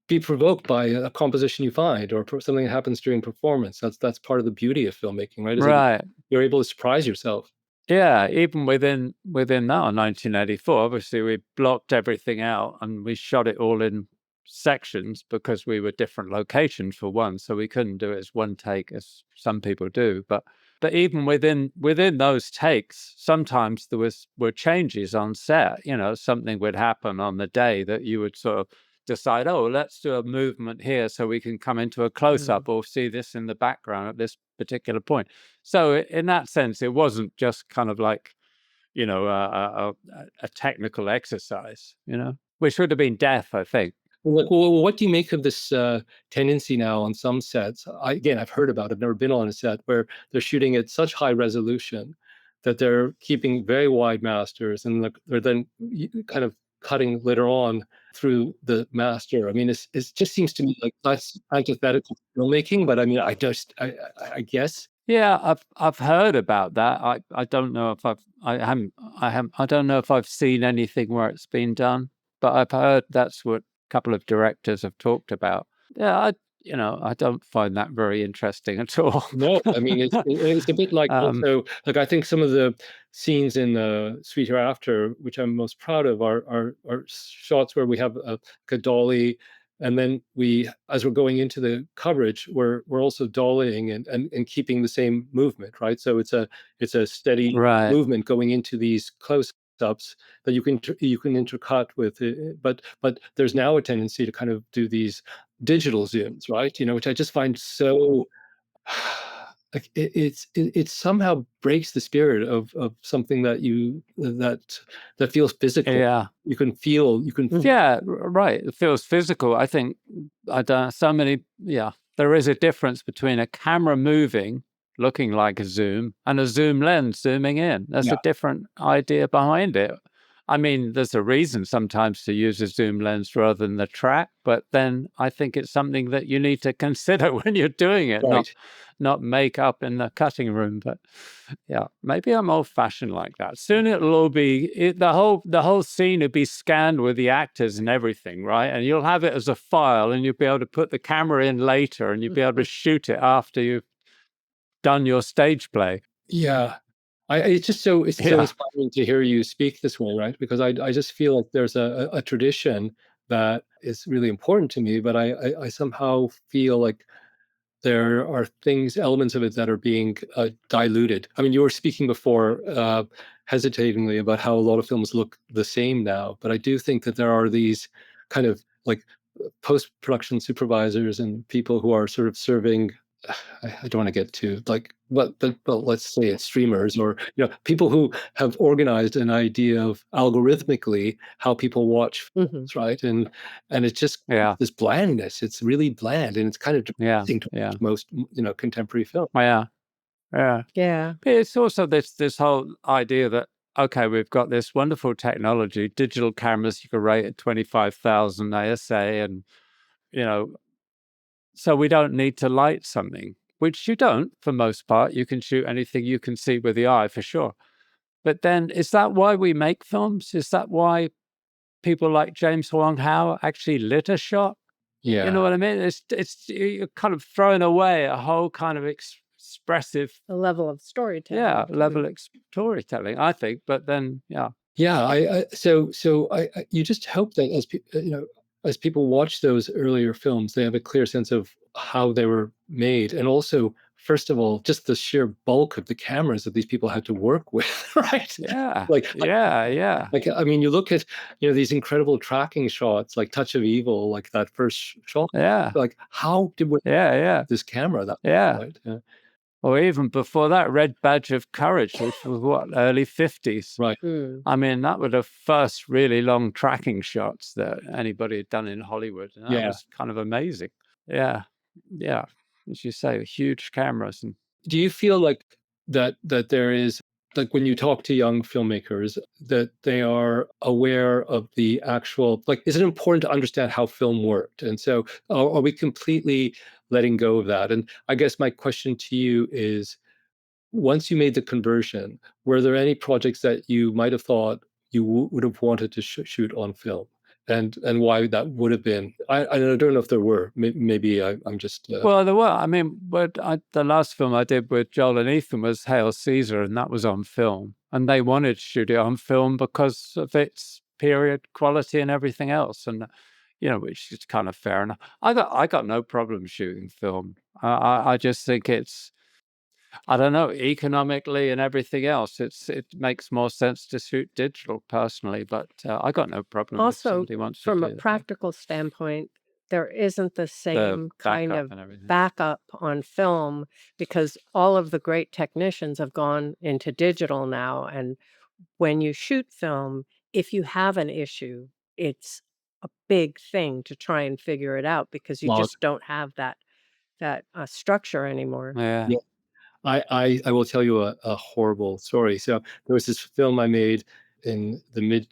Speaker 2: be provoked by a composition you find or something that happens during performance. That's part of the beauty of filmmaking, right?
Speaker 3: Right.
Speaker 2: You're able to surprise yourself.
Speaker 3: Yeah, even within that, 1984, obviously we blocked everything out and we shot it all in sections because we were different locations for one, so we couldn't do it as one take as some people do. But even within those takes, sometimes there were changes on set. Something would happen on the day that you would sort of decide, oh, let's do a movement here so we can come into a close-up or see this in the background at this particular point. So in that sense, it wasn't just kind of like, a technical exercise, which would have been death, I think.
Speaker 2: Like, well, what do you make of this tendency now on some sets? Again, I've heard about it, I've never been on a set where they're shooting at such high resolution that they're keeping very wide masters, and they're then kind of cutting later on through the master. I mean, it just seems to me like that's antithetical to filmmaking, but I mean, I guess.
Speaker 3: Yeah, I've heard about that. I don't know if I don't know if I've seen anything where it's been done, but I've heard that's what a couple of directors have talked about. Yeah, I don't find that very interesting at all.
Speaker 2: No, I mean it's a bit like also like I think some of the scenes in SWEET HEREAFTER, which I'm most proud of, are shots where we have a dolly, and then as we're going into the coverage, we're also dollying and keeping the same movement, right? So it's a steady
Speaker 3: Right.
Speaker 2: movement going into these close-ups that you can intercut with, but there's now a tendency to kind of do these digital zooms, right? Which I just find so like it somehow breaks the spirit of something that feels physical.
Speaker 3: Yeah.
Speaker 2: You can feel.
Speaker 3: Yeah, right. It feels physical. I think there is a difference between a camera moving, looking like a zoom, and a zoom lens zooming in. There's a different idea behind it. I mean, there's a reason sometimes to use a zoom lens rather than the track, but then I think it's something that you need to consider when you're doing it,
Speaker 2: Right.
Speaker 3: not make up in the cutting room. But yeah, maybe I'm old-fashioned like that. Soon it'll all be the whole scene will be scanned with the actors and everything, right? And you'll have it as a file, and you'll be able to put the camera in later, and you'll be able to shoot it after you've done your stage play.
Speaker 2: Yeah. It's just so inspiring to hear you speak this way, right? Because I just feel like there's a tradition that is really important to me, but I somehow feel like there are elements of it that are being diluted. I mean, you were speaking before hesitatingly about how a lot of films look the same now, but I do think that there are these kind of like post-production supervisors and people who are sort of serving. I don't want to get to like, but let's say it's streamers or people who have organized an idea of algorithmically how people watch films, right? And it's just this blandness. It's really bland, and it's kind of depressing to watch most contemporary film.
Speaker 3: Yeah.
Speaker 4: Yeah.
Speaker 3: But it's also this whole idea that okay, we've got this wonderful technology, digital cameras you can rate at 25,000 ASA, and so we don't need to light something, which you don't for most part. You can shoot anything you can see with the eye for sure. But then is that why we make films? Is that why people like James Wong Howe actually lit a shot?
Speaker 2: Yeah.
Speaker 3: You know what I mean? It's you're kind of throwing away a whole kind of expressive
Speaker 4: level of storytelling.
Speaker 3: Yeah, level of storytelling, I think. But then, yeah.
Speaker 2: So you just hope that as people watch those earlier films, they have a clear sense of how they were made, and also, first of all, just the sheer bulk of the cameras that these people had to work with, right?
Speaker 3: Yeah.
Speaker 2: Yeah. Like, I mean, you look at these incredible tracking shots, like Touch of Evil, like that first shot.
Speaker 3: Yeah.
Speaker 2: Like, how did we this camera that right? Yeah.
Speaker 3: Or even before that, Red Badge of Courage, which was early 50s.
Speaker 2: Right.
Speaker 3: I mean, that were the first really long tracking shots that anybody had done in Hollywood. And that was kind of amazing. Yeah. As you say, huge cameras. And
Speaker 2: do you feel like that there is, like, when you talk to young filmmakers, that they are aware of the actual, like, is it important to understand how film worked? And so are we completely letting go of that? And I guess my question to you is, once you made the conversion, were there any projects that you might have thought you would have wanted to shoot on film? And why that would have been? I don't know if there were. Maybe I'm just.
Speaker 3: Well, there were. I mean, the last film I did with Joel and Ethan was Hail Caesar, and that was on film. And they wanted to shoot it on film because of its period quality and everything else. And which is kind of fair enough. I got no problem shooting film. I just think it's, I don't know, economically and everything else, it makes more sense to shoot digital personally, but I got no problem if
Speaker 4: Also,
Speaker 3: somebody wants to
Speaker 4: from
Speaker 3: do
Speaker 4: a
Speaker 3: that.
Speaker 4: practical standpoint, there isn't the same kind
Speaker 3: backup
Speaker 4: of
Speaker 3: and everything.
Speaker 4: backup on film because all of the great technicians have gone into digital now. And when you shoot film, if you have an issue, it's a big thing to try and figure it out because you
Speaker 2: Well,
Speaker 4: just don't have that structure anymore.
Speaker 3: Yeah.
Speaker 2: yeah, I will tell you a horrible story. So there was this film I made in the mid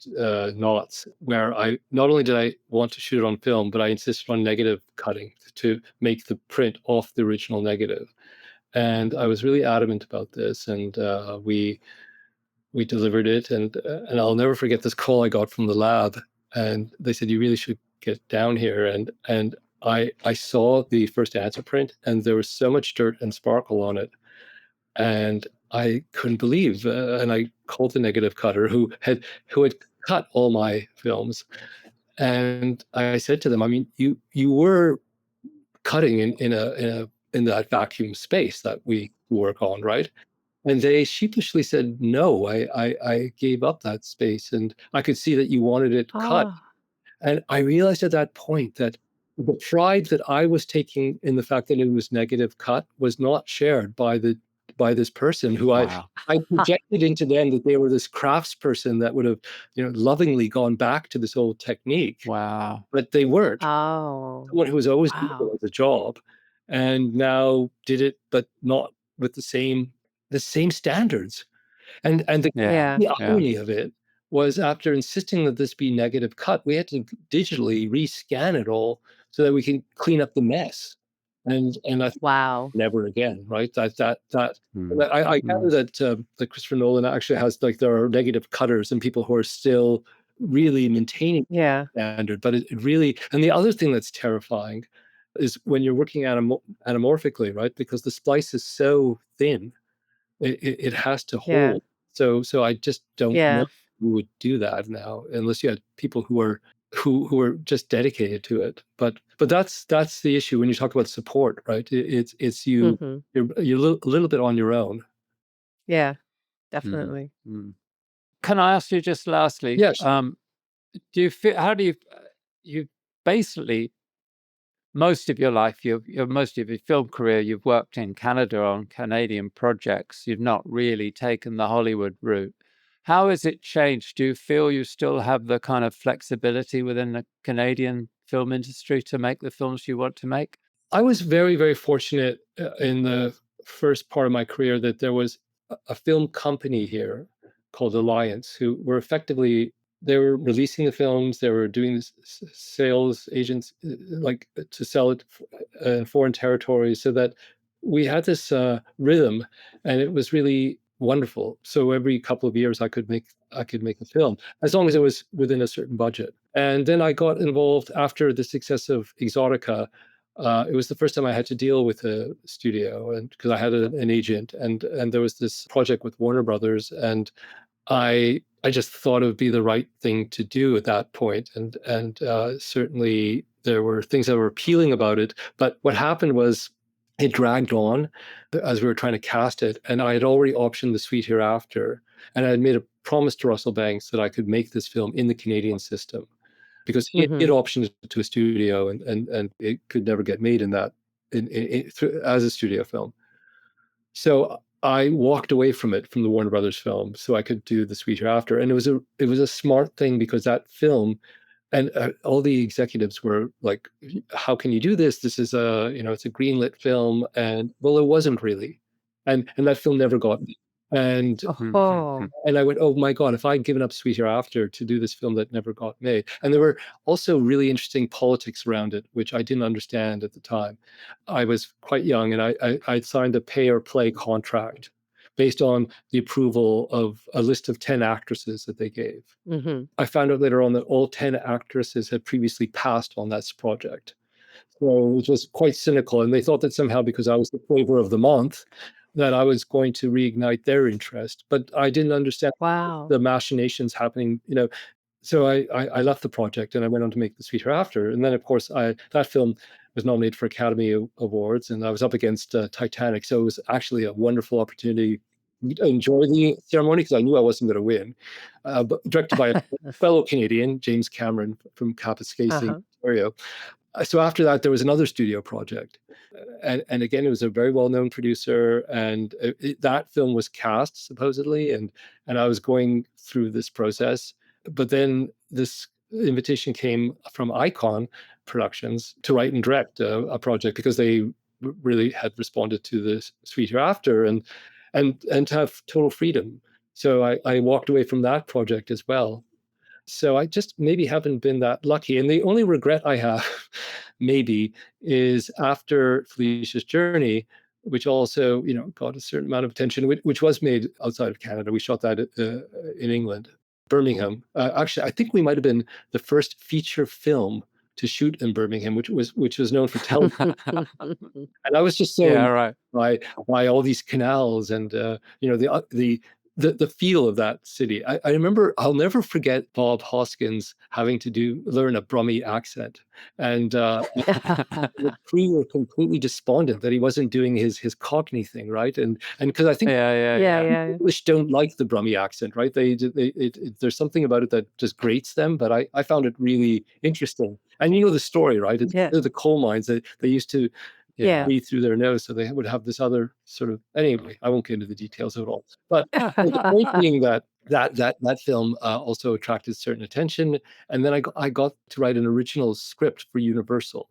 Speaker 2: noughts where I not only did I want to shoot it on film, but I insisted on negative cutting to make the print off the original negative. And I was really adamant about this, and we delivered it, and I'll never forget this call I got from the lab, and they said, you really should get down here, and I saw the first answer print, and there was so much dirt and sparkle on it, and I couldn't believe, and I called the negative cutter who had cut all my films, and I said to them, I mean, you were cutting in that vacuum space that we work on, right? And they sheepishly said, no, I gave up that space, and I could see that you wanted it cut.
Speaker 4: Oh,
Speaker 2: And I realized at that point that the pride that I was taking in the fact that it was negative cut was not shared by this person who
Speaker 3: Wow.
Speaker 2: I projected into them that they were this craftsperson that would have, lovingly gone back to this old technique,
Speaker 3: Wow.
Speaker 2: but they weren't.
Speaker 4: oh,
Speaker 2: Someone who was always doing
Speaker 4: wow.
Speaker 2: it as a job, and now did it, but not with the same standards. And
Speaker 3: Yeah.
Speaker 4: Yeah.
Speaker 2: the
Speaker 3: Yeah.
Speaker 2: irony of it was, after insisting that this be negative cut, we had to digitally rescan it all so that we can clean up the mess. And I thought,
Speaker 4: Wow.
Speaker 2: never again, right? That
Speaker 3: Mm.
Speaker 2: I gather that Christopher Nolan actually has, like, there are negative cutters and people who are still really maintaining
Speaker 4: Yeah.
Speaker 2: standard, but it really, and the other thing that's terrifying is when you're working anamorphically, right? Because the splice is so thin, it has to
Speaker 4: Yeah.
Speaker 2: hold. So I just don't know
Speaker 4: Yeah.
Speaker 2: who would do that now, unless you had people who are just dedicated to it. But that's the issue when you talk about support, right? It's you,
Speaker 4: hmm
Speaker 2: you're a little bit on your own.
Speaker 4: Yeah.
Speaker 3: Mm.
Speaker 4: Definitely.
Speaker 3: Mm. Can I ask you just lastly,
Speaker 2: Yes.
Speaker 3: do you feel, how do you basically, most of your life, most of your film career, you've worked in Canada on Canadian projects. You've not really taken the Hollywood route. How has it changed? Do you feel you still have the kind of flexibility within the Canadian film industry to make the films you want to make?
Speaker 2: I was very, very fortunate in the first part of my career that there was a film company here called Alliance, who were effectively, they were releasing the films, they were doing this sales agents, like, to sell it in foreign territories, so that we had this rhythm, and it was really wonderful. So every couple of years I could make a film, as long as it was within a certain budget. And then I got involved after the success of Exotica. It was the first time I had to deal with a studio, and because I had an agent, and there was this project with Warner Brothers, and I just thought it would be the right thing to do at that point, and certainly there were things that were appealing about it. But what happened was, it dragged on as we were trying to cast it, and I had already optioned the Sweet Hereafter, and I had made a promise to Russell Banks that I could make this film in the Canadian system, because he had
Speaker 4: hmm
Speaker 2: optioned it to a studio, and it could never get made in that as a studio film. So I walked away from the Warner Brothers film, so I could do the Sweet Hereafter, and it was a smart thing, because that film, and all the executives were like, "How can you do this? This is it's a greenlit film," and well, it wasn't really, and that film never got made. And
Speaker 4: Oh.
Speaker 2: and I went, oh my God, if I'd given up Sweet Hereafter to do this film that never got made. And there were also really interesting politics around it, which I didn't understand at the time. I was quite young, and I'd signed a pay or play contract based on the approval of a list of 10 actresses that they gave.
Speaker 4: hmm
Speaker 2: I found out later on that all 10 actresses had previously passed on that project. So it was quite cynical. And they thought that somehow, because I was the flavor of the month, that I was going to reignite their interest. But I didn't understand
Speaker 4: Wow.
Speaker 2: the machinations happening, So I left the project, and I went on to make The Sweet Hereafter. And then, of course, that film was nominated for Academy Awards, and I was up against Titanic. So it was actually a wonderful opportunity to enjoy the ceremony, because I knew I wasn't going to win. But directed by a fellow Canadian, James Cameron from Kapuskasing,
Speaker 4: Uh-huh.
Speaker 2: Ontario. So after that, there was another studio project, and again, it was a very well-known producer, and that film was cast supposedly, and I was going through this process, but then this invitation came from Icon Productions to write and direct a project, because they really had responded to the SWEET HEREAFTER, and to have total freedom. So I walked away from that project as well. So I just maybe haven't been that lucky. And the only regret I have, maybe, is after Felicia's Journey, which also, got a certain amount of attention, which was made outside of Canada. We shot that in England, Birmingham. Actually, I think we might have been the first feature film to shoot in Birmingham, which was known for television. And I was just so
Speaker 3: Yeah, right.
Speaker 2: by all these canals and the feel of that city. I remember, I'll never forget Bob Hoskins having to learn a Brummie accent, and the crew were completely despondent that he wasn't doing his Cockney thing, right? And because I think
Speaker 3: Yeah.
Speaker 2: English don't like the Brummie accent, right? There's something about it that just grates them, but I found it really interesting. And the story, right? It's the coal mines that they used to breathe through their nose, so they would have this other sort of. Anyway, I won't get into the details of it all. But the point being that film also attracted certain attention, and then I got to write an original script for Universal,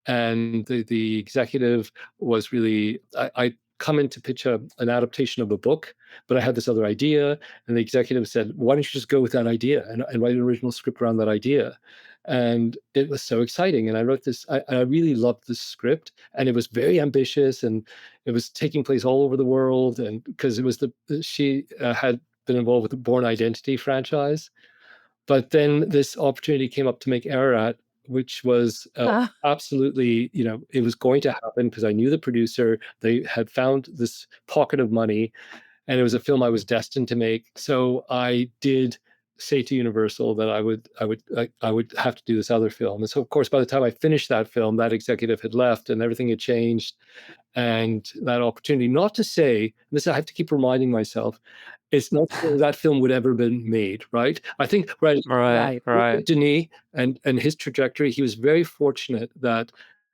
Speaker 2: and the executive was really I come in to pitch an adaptation of a book, but I had this other idea, and the executive said, "Why don't you just go with that idea and write an original script around that idea?" And it was so exciting. And I wrote this, I really loved this script, and it was very ambitious, and it was taking place all over the world. And because it was she had been involved with the Born Identity franchise. But then this opportunity came up to make ARARAT, which was absolutely, it was going to happen because I knew the producer. They had found this pocket of money, and it was a film I was destined to make. So I did say to Universal that I would have to do this other film. And so, of course, by the time I finished that film, that executive had left and everything had changed. And that opportunity, not to say, this I have to keep reminding myself, it's not that film would ever been made, right? I think
Speaker 3: Right.
Speaker 2: Denis and his trajectory, he was very fortunate that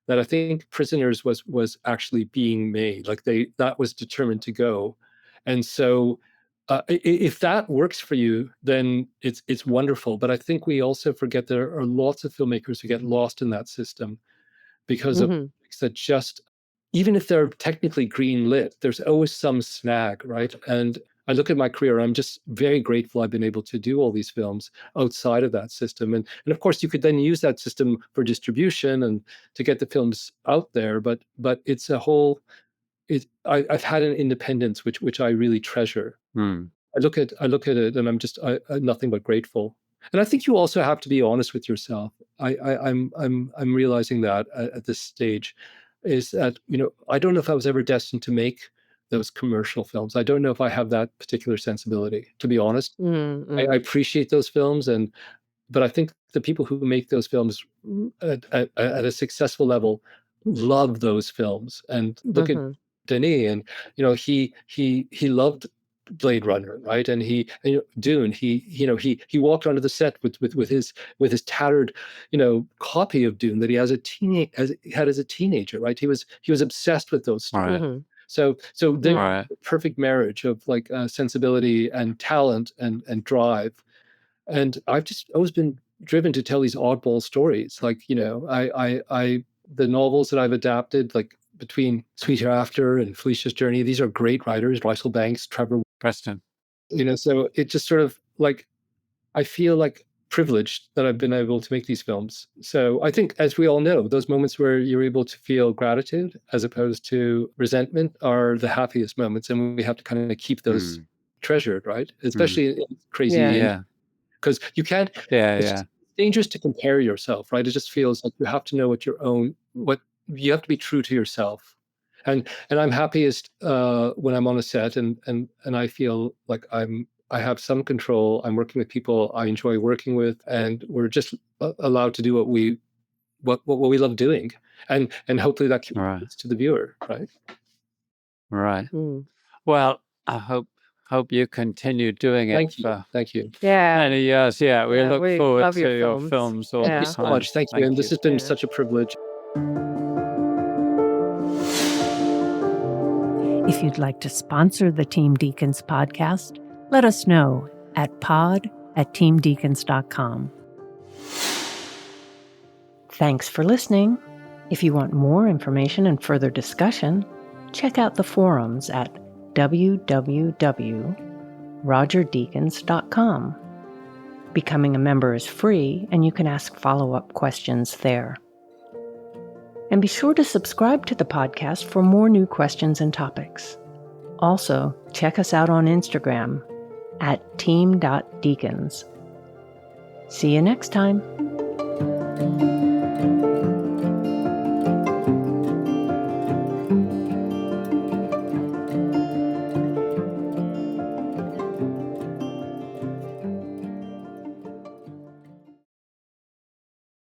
Speaker 2: I think Prisoners was actually being made. Like that was determined to go. And so if that works for you, then it's wonderful. But I think we also forget there are lots of filmmakers who get lost in that system because of things that just, even if they're technically green lit, there's always some snag, right? And I look at my career, I'm just very grateful I've been able to do all these films outside of that system. And of course, you could then use that system for distribution and to get the films out there. But it's a whole, I've had an independence which I really treasure. I look at it and I'm just I'm nothing but grateful. And I think you also have to be honest with yourself. I'm realizing that at this stage, is that I don't know if I was ever destined to make those commercial films. I don't know if I have that particular sensibility, to be honest. I appreciate those films, but I think the people who make those films at a successful level love those films. And look at Denis, and he loved Blade Runner, right? And Dune. He walked onto the set with his tattered copy of Dune that he had as a teenager, right? He was obsessed with those stories. So they're a perfect marriage of like sensibility and talent and drive. And I've just always been driven to tell these oddball stories. Like the novels that I've adapted, like between SWEET HEREAFTER and Felicia's Journey, these are great writers, Russell Banks, Trevor
Speaker 3: Preston.
Speaker 2: So it just sort of like, I feel like privileged that I've been able to make these films. So I think, as we all know, those moments where you're able to feel gratitude as opposed to resentment are the happiest moments. And we have to kind of keep those treasured, right? Especially in crazy, because you can't, it's dangerous to compare yourself, right? It just feels like you have to know what you have to be true to yourself. And I'm happiest when I'm on a set and I feel like I have some control. I'm working with people I enjoy working with, and we're just allowed to do what we love doing, and hopefully that communicates to the viewer, right?
Speaker 3: Right. Well, I hope you continue doing it.
Speaker 2: Thank you.
Speaker 3: Many years. We look forward to your
Speaker 4: films.
Speaker 3: films all the
Speaker 2: Thank you so much. Thank you. And this has been such a privilege.
Speaker 1: If you'd like to sponsor the Team Deakins podcast, let us know at pod@teamdeakins.com. Thanks for listening. If you want more information and further discussion, check out the forums at www.rogerdeakins.com. Becoming a member is free, and you can ask follow-up questions there. And be sure to subscribe to the podcast for more new questions and topics. Also, check us out on Instagram at team.deakins. See you next time.